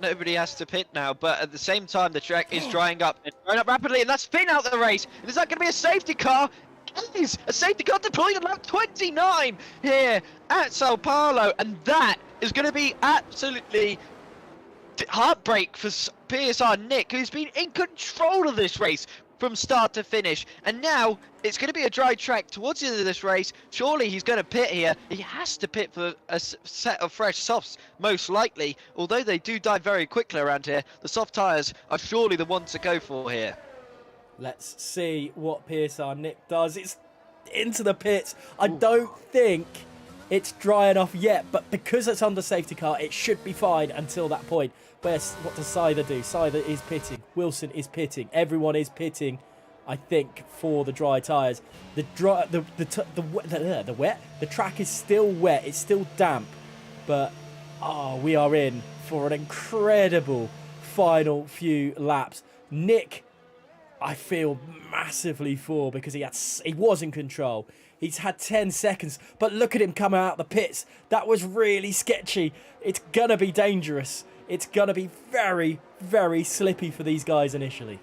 Nobody has to pit now, but at the same time, the track is drying up rapidly, and that's Finn out of the race. And is that going to be a safety car? It is a safety car deployed at lap 29 here at Sao Paulo, and that is going to be absolutely heartbreak for PSR Nick, who's been in control of this race from start to finish. And now it's going to be a dry track towards the end of this race. Surely he's going to pit here. He has to pit for a set of fresh softs, most likely. Although they do die very quickly around here, the soft tyres are surely the ones to go for here. Let's see what PSR Nick does. It's into the pits. I don't think it's dry enough yet, but because it's under safety car, it should be fine until that point. What does Scyther do? Scyther is pitting. Wilson is pitting. Everyone is pitting, I think, for the dry tyres. The track is still wet. It's still damp, but we are in for an incredible final few laps. Nick, I feel massively for, because he was in control. He's had 10 seconds, but look at him coming out the pits. That was really sketchy. It's gonna be dangerous. It's going to be very, very slippy for these guys initially.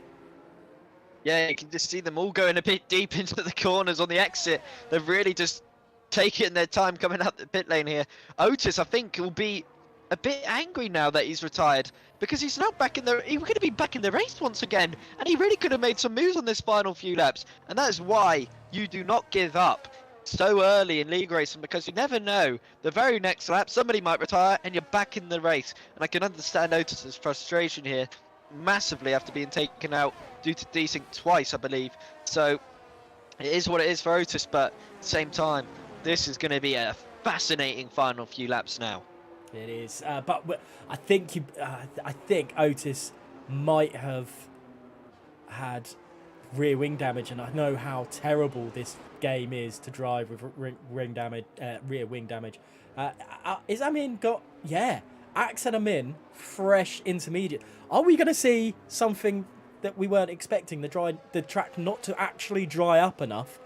Yeah, you can just see them all going a bit deep into the corners on the exit. They're really just taking their time coming out the pit lane here. Otis, I think, will be a bit angry now that he's retired, because he's now back in the... He's going to be back in the race once again, and he really could have made some moves on this final few laps. And that is why you do not give up so early in league racing, because you never know, the very next lap somebody might retire and you're back in the race. And I can understand Otis's frustration here massively after being taken out due to desync twice, I believe. So it is what it is for Otis, but at the same time, this is going to be a fascinating final few laps now. It is, but I think Otis might have had rear wing damage, and I know how terrible this game is to drive with rear wing damage. Is Amin got... Yeah, Axe and Amin, fresh intermediate. Are we going to see something that we weren't expecting? The track not to actually dry up enough?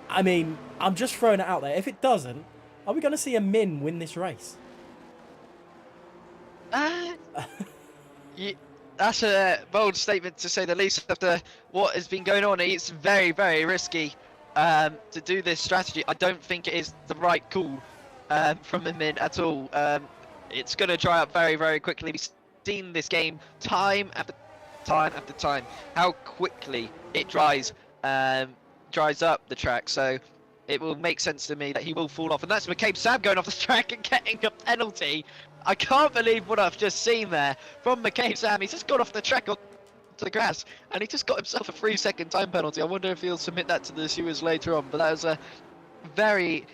I mean, I'm just throwing it out there. If it doesn't, are we going to see Amin win this race? That's a bold statement, to say the least, after what has been going on. It's very, very risky to do this strategy. I don't think it is the right call from Amin at all. It's going to dry up very, very quickly. We've seen this game time after time after time, how quickly it dries up the track. So it will make sense to me that he will fall off. And that's McCabe Sam going off the track and getting a penalty. I can't believe what I've just seen there from McCabe Sam. He's just got off the track onto the grass, and he just got himself a 3-second time penalty. I wonder if he'll submit that to the Stewards later on, but that was a very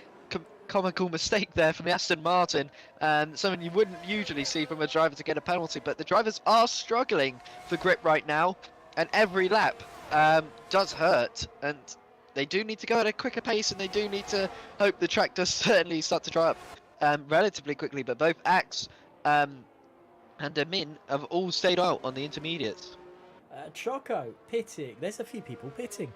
comical mistake there from the Aston Martin, and something you wouldn't usually see from a driver to get a penalty. But the drivers are struggling for grip right now, and every lap does hurt, and they do need to go at a quicker pace, and they do need to hope the track does certainly start to dry up relatively quickly. But both Axe and Amin have all stayed out on the intermediates. Choco pitting. There's a few people pitting.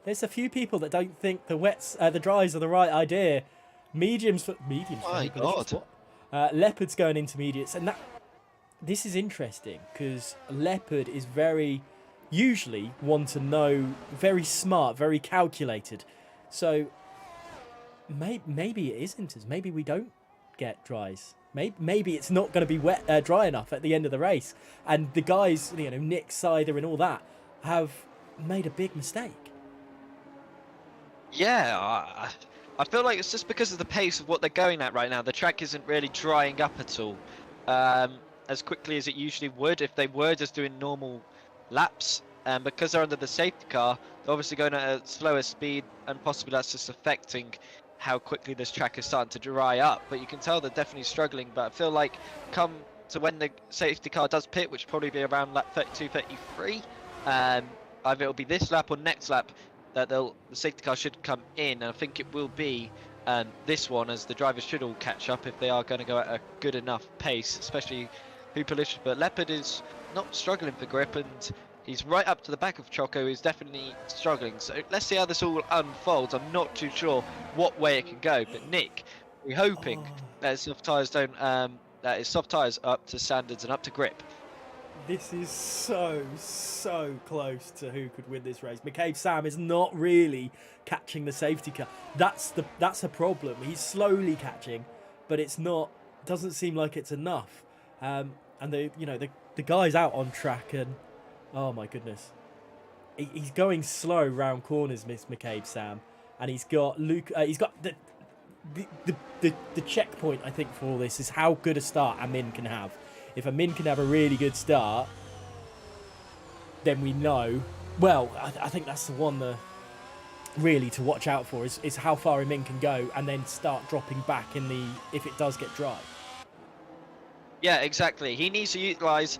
There's a few people that don't think the dries are the right idea. Mediums. My God. Leopard's going intermediates, and this is interesting because Leopard is usually one to know, very smart, very calculated. So maybe it isn't as maybe we don't get dries. Maybe it's not going to be dry enough at the end of the race, and the guys, Nick, Sider, and all that have made a big mistake. Yeah, I feel like it's just because of the pace of what they're going at right now. The track isn't really drying up at all as quickly as it usually would if they were just doing normal laps. And because they're under the safety car, they're obviously going at a slower speed, and possibly that's just affecting how quickly this track is starting to dry up. But you can tell they're definitely struggling. But I feel like come to when the safety car does pit, which will probably be around lap 32, 33, either it'll be this lap or next lap, that the safety car should come in. And I think it will be this one, as the drivers should all catch up if they are going to go at a good enough pace, especially Hoopalish. But Leopard is not struggling for grip, and he's right up to the back of Choco, who's definitely struggling. So let's see how this all unfolds. I'm not too sure what way it can go. But Nick, we're hoping that soft tyres don't. That is soft tyres up to standards and up to grip. This is so close to who could win this race. McCabe Sam is not really catching the safety car. That's a problem. He's slowly catching, but it's not. Doesn't seem like it's enough. And the guy's out on track, and oh my goodness, he's going slow round corners, Miss McCabe Sam, and he's got Luke. He's got the checkpoint. I think for all this is how good a start Amin can have. If Amin can have a really good start, then we know. Well, I think that's the one really to watch out for is how far Amin can go, and then start dropping back if it does get dry. Yeah, exactly. He needs to utilise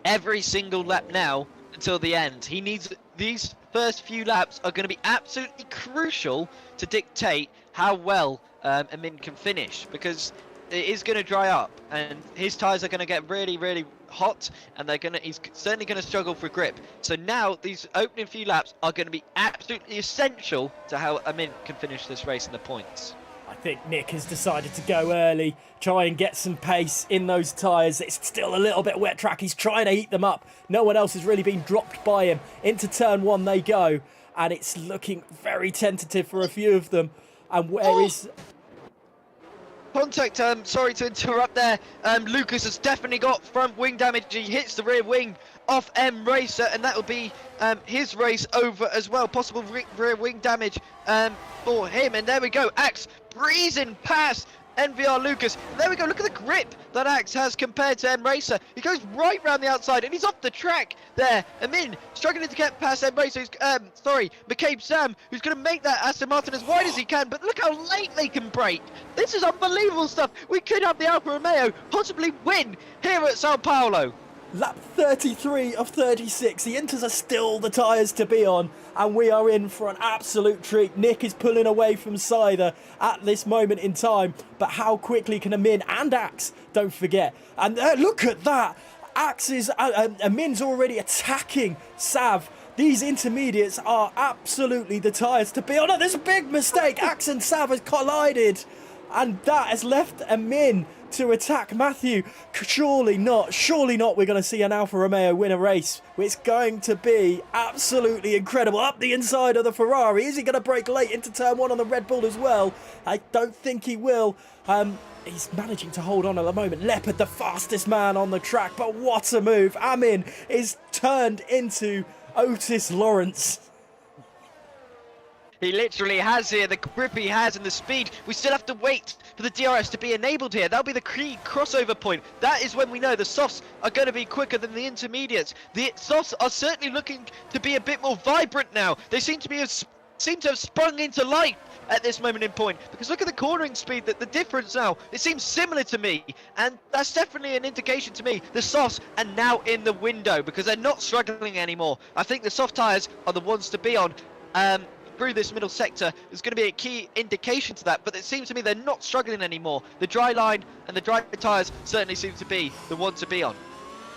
every single lap now until the end. He needs these first few laps are going to be absolutely crucial to dictate how well Amin can finish, because it is going to dry up, and his tyres are going to get really, really hot, and he's certainly going to struggle for grip. So now these opening few laps are going to be absolutely essential to how Amin can finish this race in the points. I think Nick has decided to go early, try and get some pace in those tyres. It's still a little bit wet track. He's trying to heat them up. No one else has really been dropped by him. Into turn one they go, and it's looking very tentative for a few of them. And where is... Contact, sorry to interrupt there. Lucas has definitely got front wing damage. He hits the rear wing off M Racer, and that will be his race over as well. Possible rear wing damage for him. And there we go. Axe breezing past NVR Lucas. There we go. Look at the grip that Axe has compared to M Racer. He goes right round the outside, and he's off the track there. Amin struggling to get past M Racer. McCabe Sam, who's going to make that Aston Martin as wide as he can. But look how late they can brake. This is unbelievable stuff. We could have the Alfa Romeo possibly win here at Sao Paulo. Lap 33 of 36. The Inters are still the tyres to be on, and we are in for an absolute treat. Nick is pulling away from Sider at this moment in time, but how quickly can Amin and Axe, don't forget. And look at that. Amin's already attacking Sav. These intermediates are absolutely the tyres to be on. Oh, there's a big mistake. Axe and Sav has collided, and that has left Amin to attack Matthew. Surely not. We're going to see an Alfa Romeo win a race. It's going to be absolutely incredible. Up the inside of the Ferrari. Is he going to break late into turn one on the Red Bull as well? I don't think he will. He's managing to hold on at the moment. Leopard, the fastest man on the track, but what a move. Amin is turned into Otis Lawrence. He literally has here the grip he has and the speed. We still have to wait for the DRS to be enabled here. That'll be the key crossover point. That is when we know the softs are going to be quicker than the intermediates. The softs are certainly looking to be a bit more vibrant now. They seem to have sprung into life at this moment in point, because look at the cornering speed, that the difference now, it seems similar to me, and that's definitely an indication to me the softs are now in the window, because they're not struggling anymore. I think the soft tyres are the ones to be on. through this middle sector is going to be a key indication to that, but it seems to me they're not struggling anymore. The dry line and the dry tyres certainly seem to be the one to be on.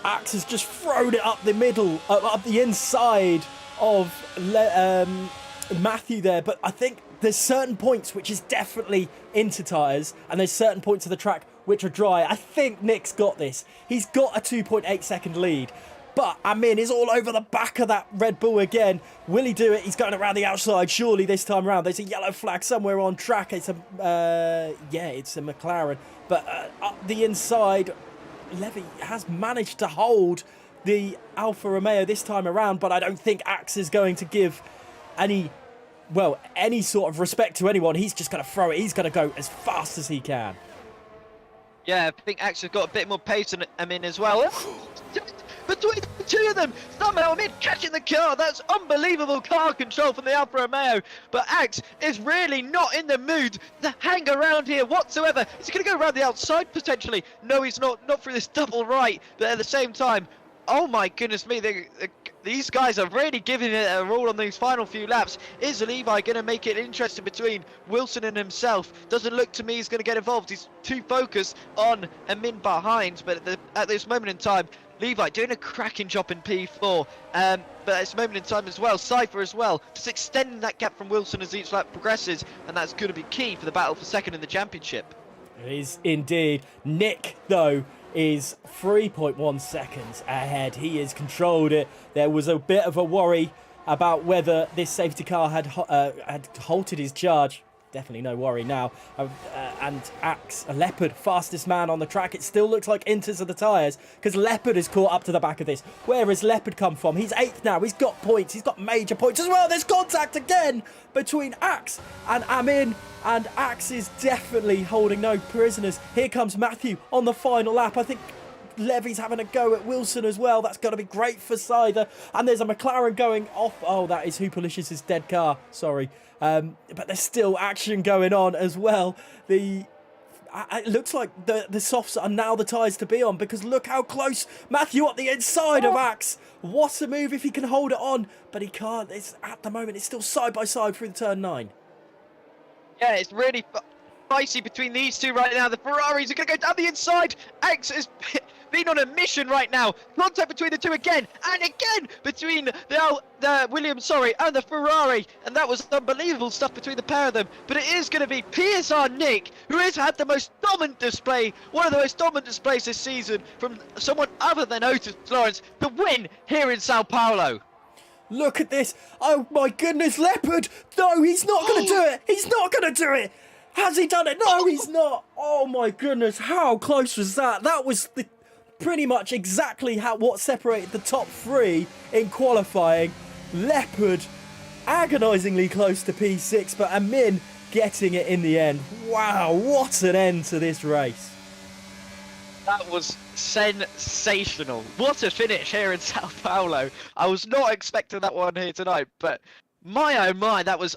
Axe has just thrown it up the middle, up the inside of Matthew there, but I think there's certain points which is definitely into tyres, and there's certain points of the track which are dry. I think Nick's got this. He's got a 2.8 second lead, but Amin is all over the back of that Red Bull again. Will he do it? He's going around the outside, surely this time around. There's a yellow flag somewhere on track. It's it's a McLaren, but up the inside, Levy has managed to hold the Alfa Romeo this time around, but I don't think Axe is going to give any sort of respect to anyone. He's just going to throw it. He's going to go as fast as he can. Yeah, I think Axe has got a bit more pace than Amin as well. Between the two of them, somehow Amin catching the car. That's unbelievable car control from the Alfa Romeo. But Axe is really not in the mood to hang around here whatsoever. Is he going to go around the outside potentially? No, he's not. Not through this double right. But at the same time, oh my goodness me, these guys are really giving it a roll on these final few laps. Is Levi going to make it interesting between Wilson and himself? Doesn't look to me he's going to get involved. He's too focused on Amin behind. But at this moment in time, Levi doing a cracking job in P4, but at this moment in time as well, Cypher as well, just extending that gap from Wilson as each lap progresses, and that's going to be key for the battle for second in the championship. It is indeed. Nick, though, is 3.1 seconds ahead. He has controlled it. There was a bit of a worry about whether this safety car had halted his charge. Definitely no worry now. And Axe, a Leopard, fastest man on the track. It still looks like Inters are the tyres because Leopard is caught up to the back of this. Where has Leopard come from? He's 8th now. He's got points. He's got major points as well. There's contact again between Axe and Amin. And Axe is definitely holding no prisoners. Here comes Matthew on the final lap. I think Levy's having a go at Wilson as well. That's going to be great for Cider. And there's a McLaren going off. Oh, that is Hoopalicious' dead car. Sorry. But there's still action going on as well. It looks like the softs are now the tyres to be on, because look how close Matthew at the inside of Axe. What a move if he can hold it on, but he can't. At the moment, it's still side by side through the turn 9. Yeah, it's really spicy between these two right now. The Ferraris are going to go down the inside. Axe is being on a mission right now. Contact between the two again and again between the Williams, and the Ferrari, and that was unbelievable stuff between the pair of them. But it is going to be PSR Nick, who has had the most dominant display, one of the most dominant displays this season from someone other than Otis Lawrence, to win here in Sao Paulo. Look at this. Oh my goodness, Leopard. No, he's not going to do it. He's not going to do it. Has he done it? No, he's not. Oh my goodness, how close was that? That was pretty much exactly what separated the top 3 in qualifying. Leopard agonisingly close to P6, but Amin getting it in the end. Wow, what an end to this race. That was sensational. What a finish here in Sao Paulo. I was not expecting that one here tonight, but my oh my, that was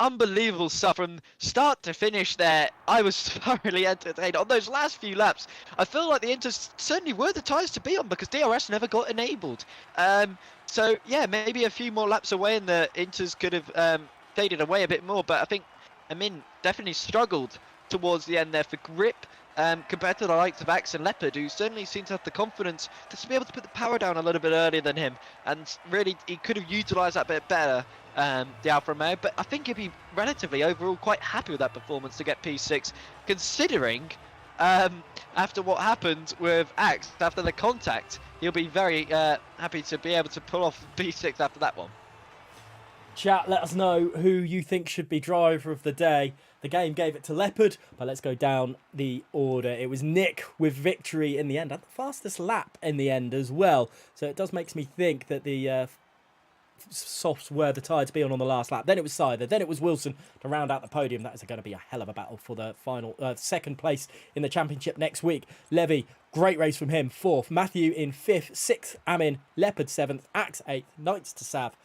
unbelievable stuff from start to finish there. I was thoroughly entertained on those last few laps. I feel like the Inters certainly were the tyres to be on, because DRS never got enabled. So yeah, maybe a few more laps away and the Inters could have faded away a bit more, but I think Amin definitely struggled towards the end there for grip, compared to the likes of Axe and Leopard, who certainly seem to have the confidence to be able to put the power down a little bit earlier than him, and really he could have utilised that bit better, the Alfa Romeo. But I think he'd be relatively overall quite happy with that performance to get P6, considering after what happened with Axe, after the contact, he'll be very happy to be able to pull off P6 after that one. Chat, let us know who you think should be driver of the day. The game gave it to Leopard, but let's go down the order. It was Nick with victory in the end, and the fastest lap in the end as well. So it does make me think that the softs were the tyre to be on the last lap. Then it was Cider. Then it was Wilson to round out the podium. That is going to be a hell of a battle for the final second place in the championship next week. Levy, great race from him. 4th. Matthew in 5th. 6th. Amin. Leopard 7th. Axe 8th. 9th to Sav.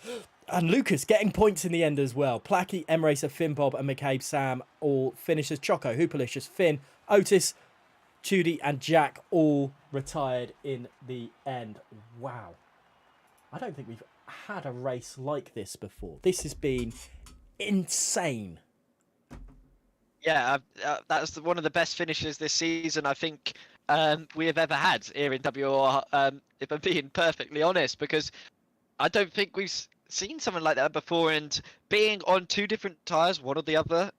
And Lucas getting points in the end as well. Placky, M-Racer, Finn Bob and McCabe Sam all finishers. Choco, Hoopalicious, Finn, Otis, Chudy and Jack all retired in the end. Wow. I don't think we've had a race like this before. This has been insane. Yeah, that's one of the best finishes this season I think we have ever had here in WOR, if I'm being perfectly honest, because I don't think we've seen something like that before, and being on two different tyres, one or the other,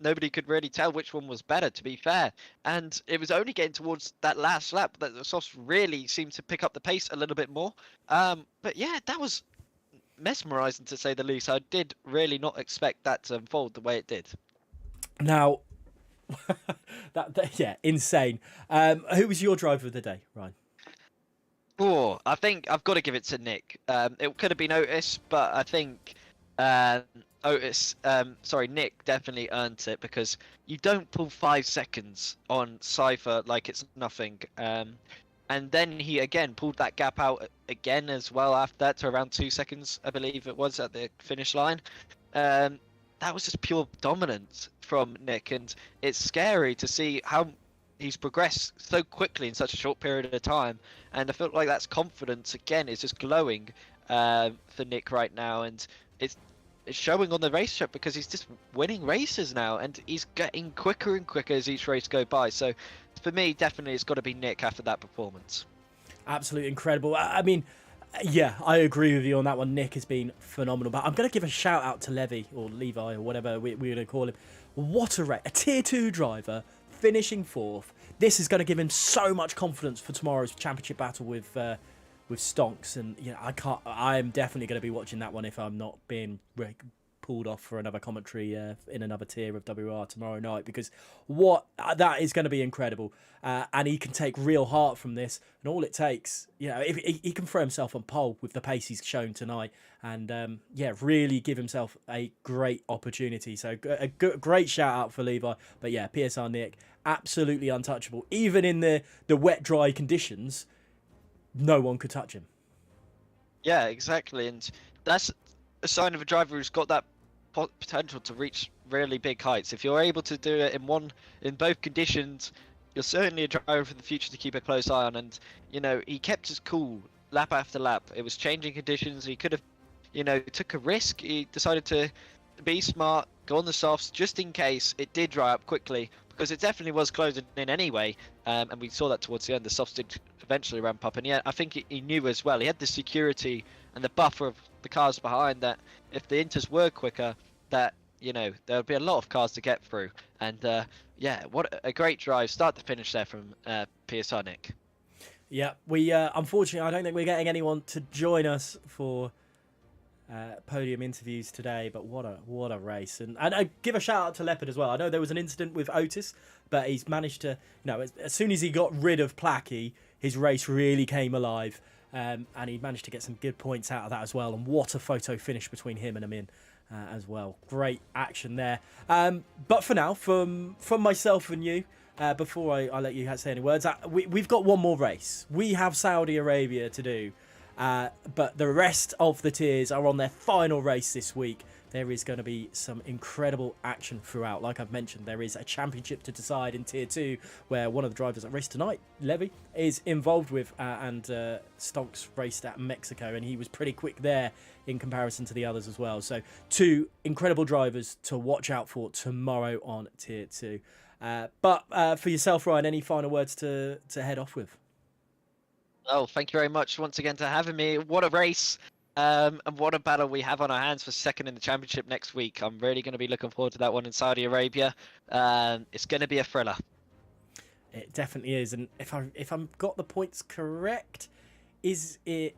nobody could really tell which one was better, to be fair. And it was only getting towards that last lap that the softs really seemed to pick up the pace a little bit more. But yeah, that was mesmerising to say the least. I did really not expect that to unfold the way it did. Now, yeah, insane. Who was your driver of the day, Ryan? Oh, I think I've got to give it to Nick. It could have been Otis, but I think Nick definitely earned it, because you don't pull 5 seconds on Cypher like it's nothing. And then he again pulled that gap out again as well after that to around 2 seconds, I believe it was, at the finish line. That was just pure dominance from Nick, and it's scary to see how he's progressed so quickly in such a short period of time. And I feel like that's confidence again is just glowing for Nick right now, and it's showing on the racetrack because he's just winning races now, and he's getting quicker and quicker as each race go by. So for me, definitely it's got to be Nick after that performance. Absolutely incredible. I mean, yeah, I agree with you on that one. Nick has been phenomenal, but I'm going to give a shout out to Levi or Levi or whatever we're going to call him. What a race! A tier 2 driver finishing 4th. This is going to give him so much confidence for tomorrow's championship battle with Stonks, and I am definitely going to be watching that one if I'm not being pulled off for another commentary in another tier of WR tomorrow night, because that is going to be incredible, and he can take real heart from this, and all it takes, if he can throw himself on pole with the pace he's shown tonight, and really give himself a great opportunity. So a great shout out for Levi. But yeah, PSR Nick, absolutely untouchable. Even in the wet dry conditions, no one could touch him. Yeah, exactly, and that's a sign of a driver who's got that potential to reach really big heights. If you're able to do it in both conditions, you're certainly a driver for the future to keep a close eye on. And he kept his cool lap after lap. It was changing conditions. He could have, took a risk. He decided to be smart, go on the softs just in case it did dry up quickly, because it definitely was closing in anyway. And we saw that towards the end. The softs did eventually ramp up, and yeah, I think he knew as well. He had the security and the buffer of the cars behind that if the inters were quicker, that there would be a lot of cars to get through. And what a great drive, start to finish there from PSR Nick. Yeah, we unfortunately I don't think we're getting anyone to join us for podium interviews today, but what a race. And I give a shout out to Leopard as well. I know there was an incident with Otis, but he's managed to, as soon as he got rid of Placky, his race really came alive. And he managed to get some good points out of that as well. And what a photo finish between him and Amin as well. Great action there. But for now, from myself and you, before I let you say any words, we've got one more race. We have Saudi Arabia to do. But the rest of the tiers are on their final race this week. There is going to be some incredible action throughout. Like I've mentioned, there is a championship to decide in Tier 2, where one of the drivers that raced tonight, Levy, is involved with, and Stonks raced at Mexico, and he was pretty quick there in comparison to the others as well. So 2 incredible drivers to watch out for tomorrow on Tier 2. But for yourself, Ryan, any final words to head off with? Oh, thank you very much once again for having me. What a race. And what a battle we have on our hands for second in the championship next week. I'm really going to be looking forward to that one in Saudi Arabia. It's going to be a thriller. It definitely is. And if I've got the points correct, is it...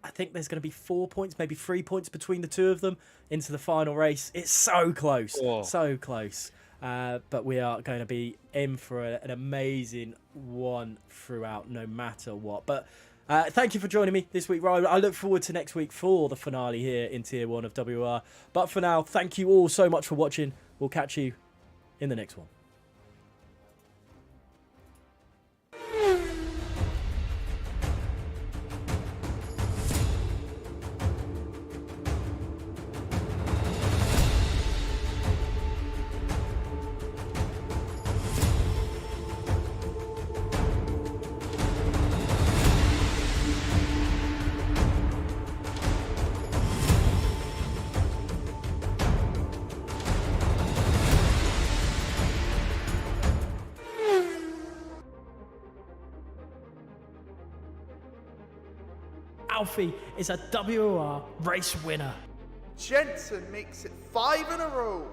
I think there's going to be 4 points, maybe 3 points between the two of them into the final race. It's so close. Oh. So close. But we are going to be in for an amazing one throughout, no matter what. But thank you for joining me this week, Ryan. I look forward to next week for the finale here in Tier 1 of WR. But for now, thank you all so much for watching. We'll catch you in the next one. Alfie is a WOR race winner. Jensen makes it 5 in a row.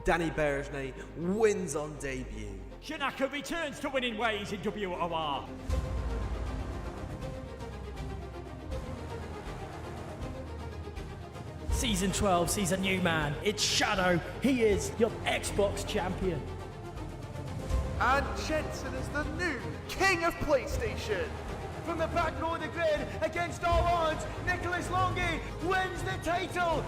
Danny Beresney wins on debut. Shinaka returns to winning ways in WOR. Season 12 sees a new man. It's Shadow. He is your Xbox champion. And Jensen is the new king of PlayStation. From the back row of the grid, against all odds, Nicholas Longy wins the title.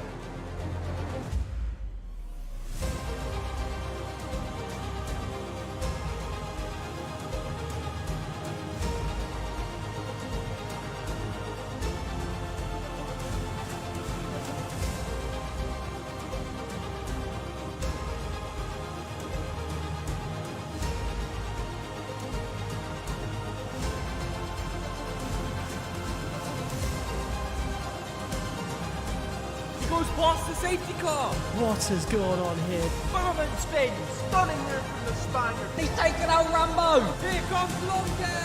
Goes past the safety car. What has gone on here? Furman spins. Stunning move from the Spaniard. He's taken out Rambo. Here comes Longy.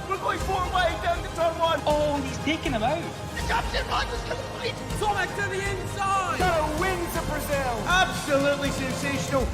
We're going 4 wide down to turn 1. Oh, he's taking him out. Sonic to the inside. Shadow wins the Brazil. Absolutely sensational.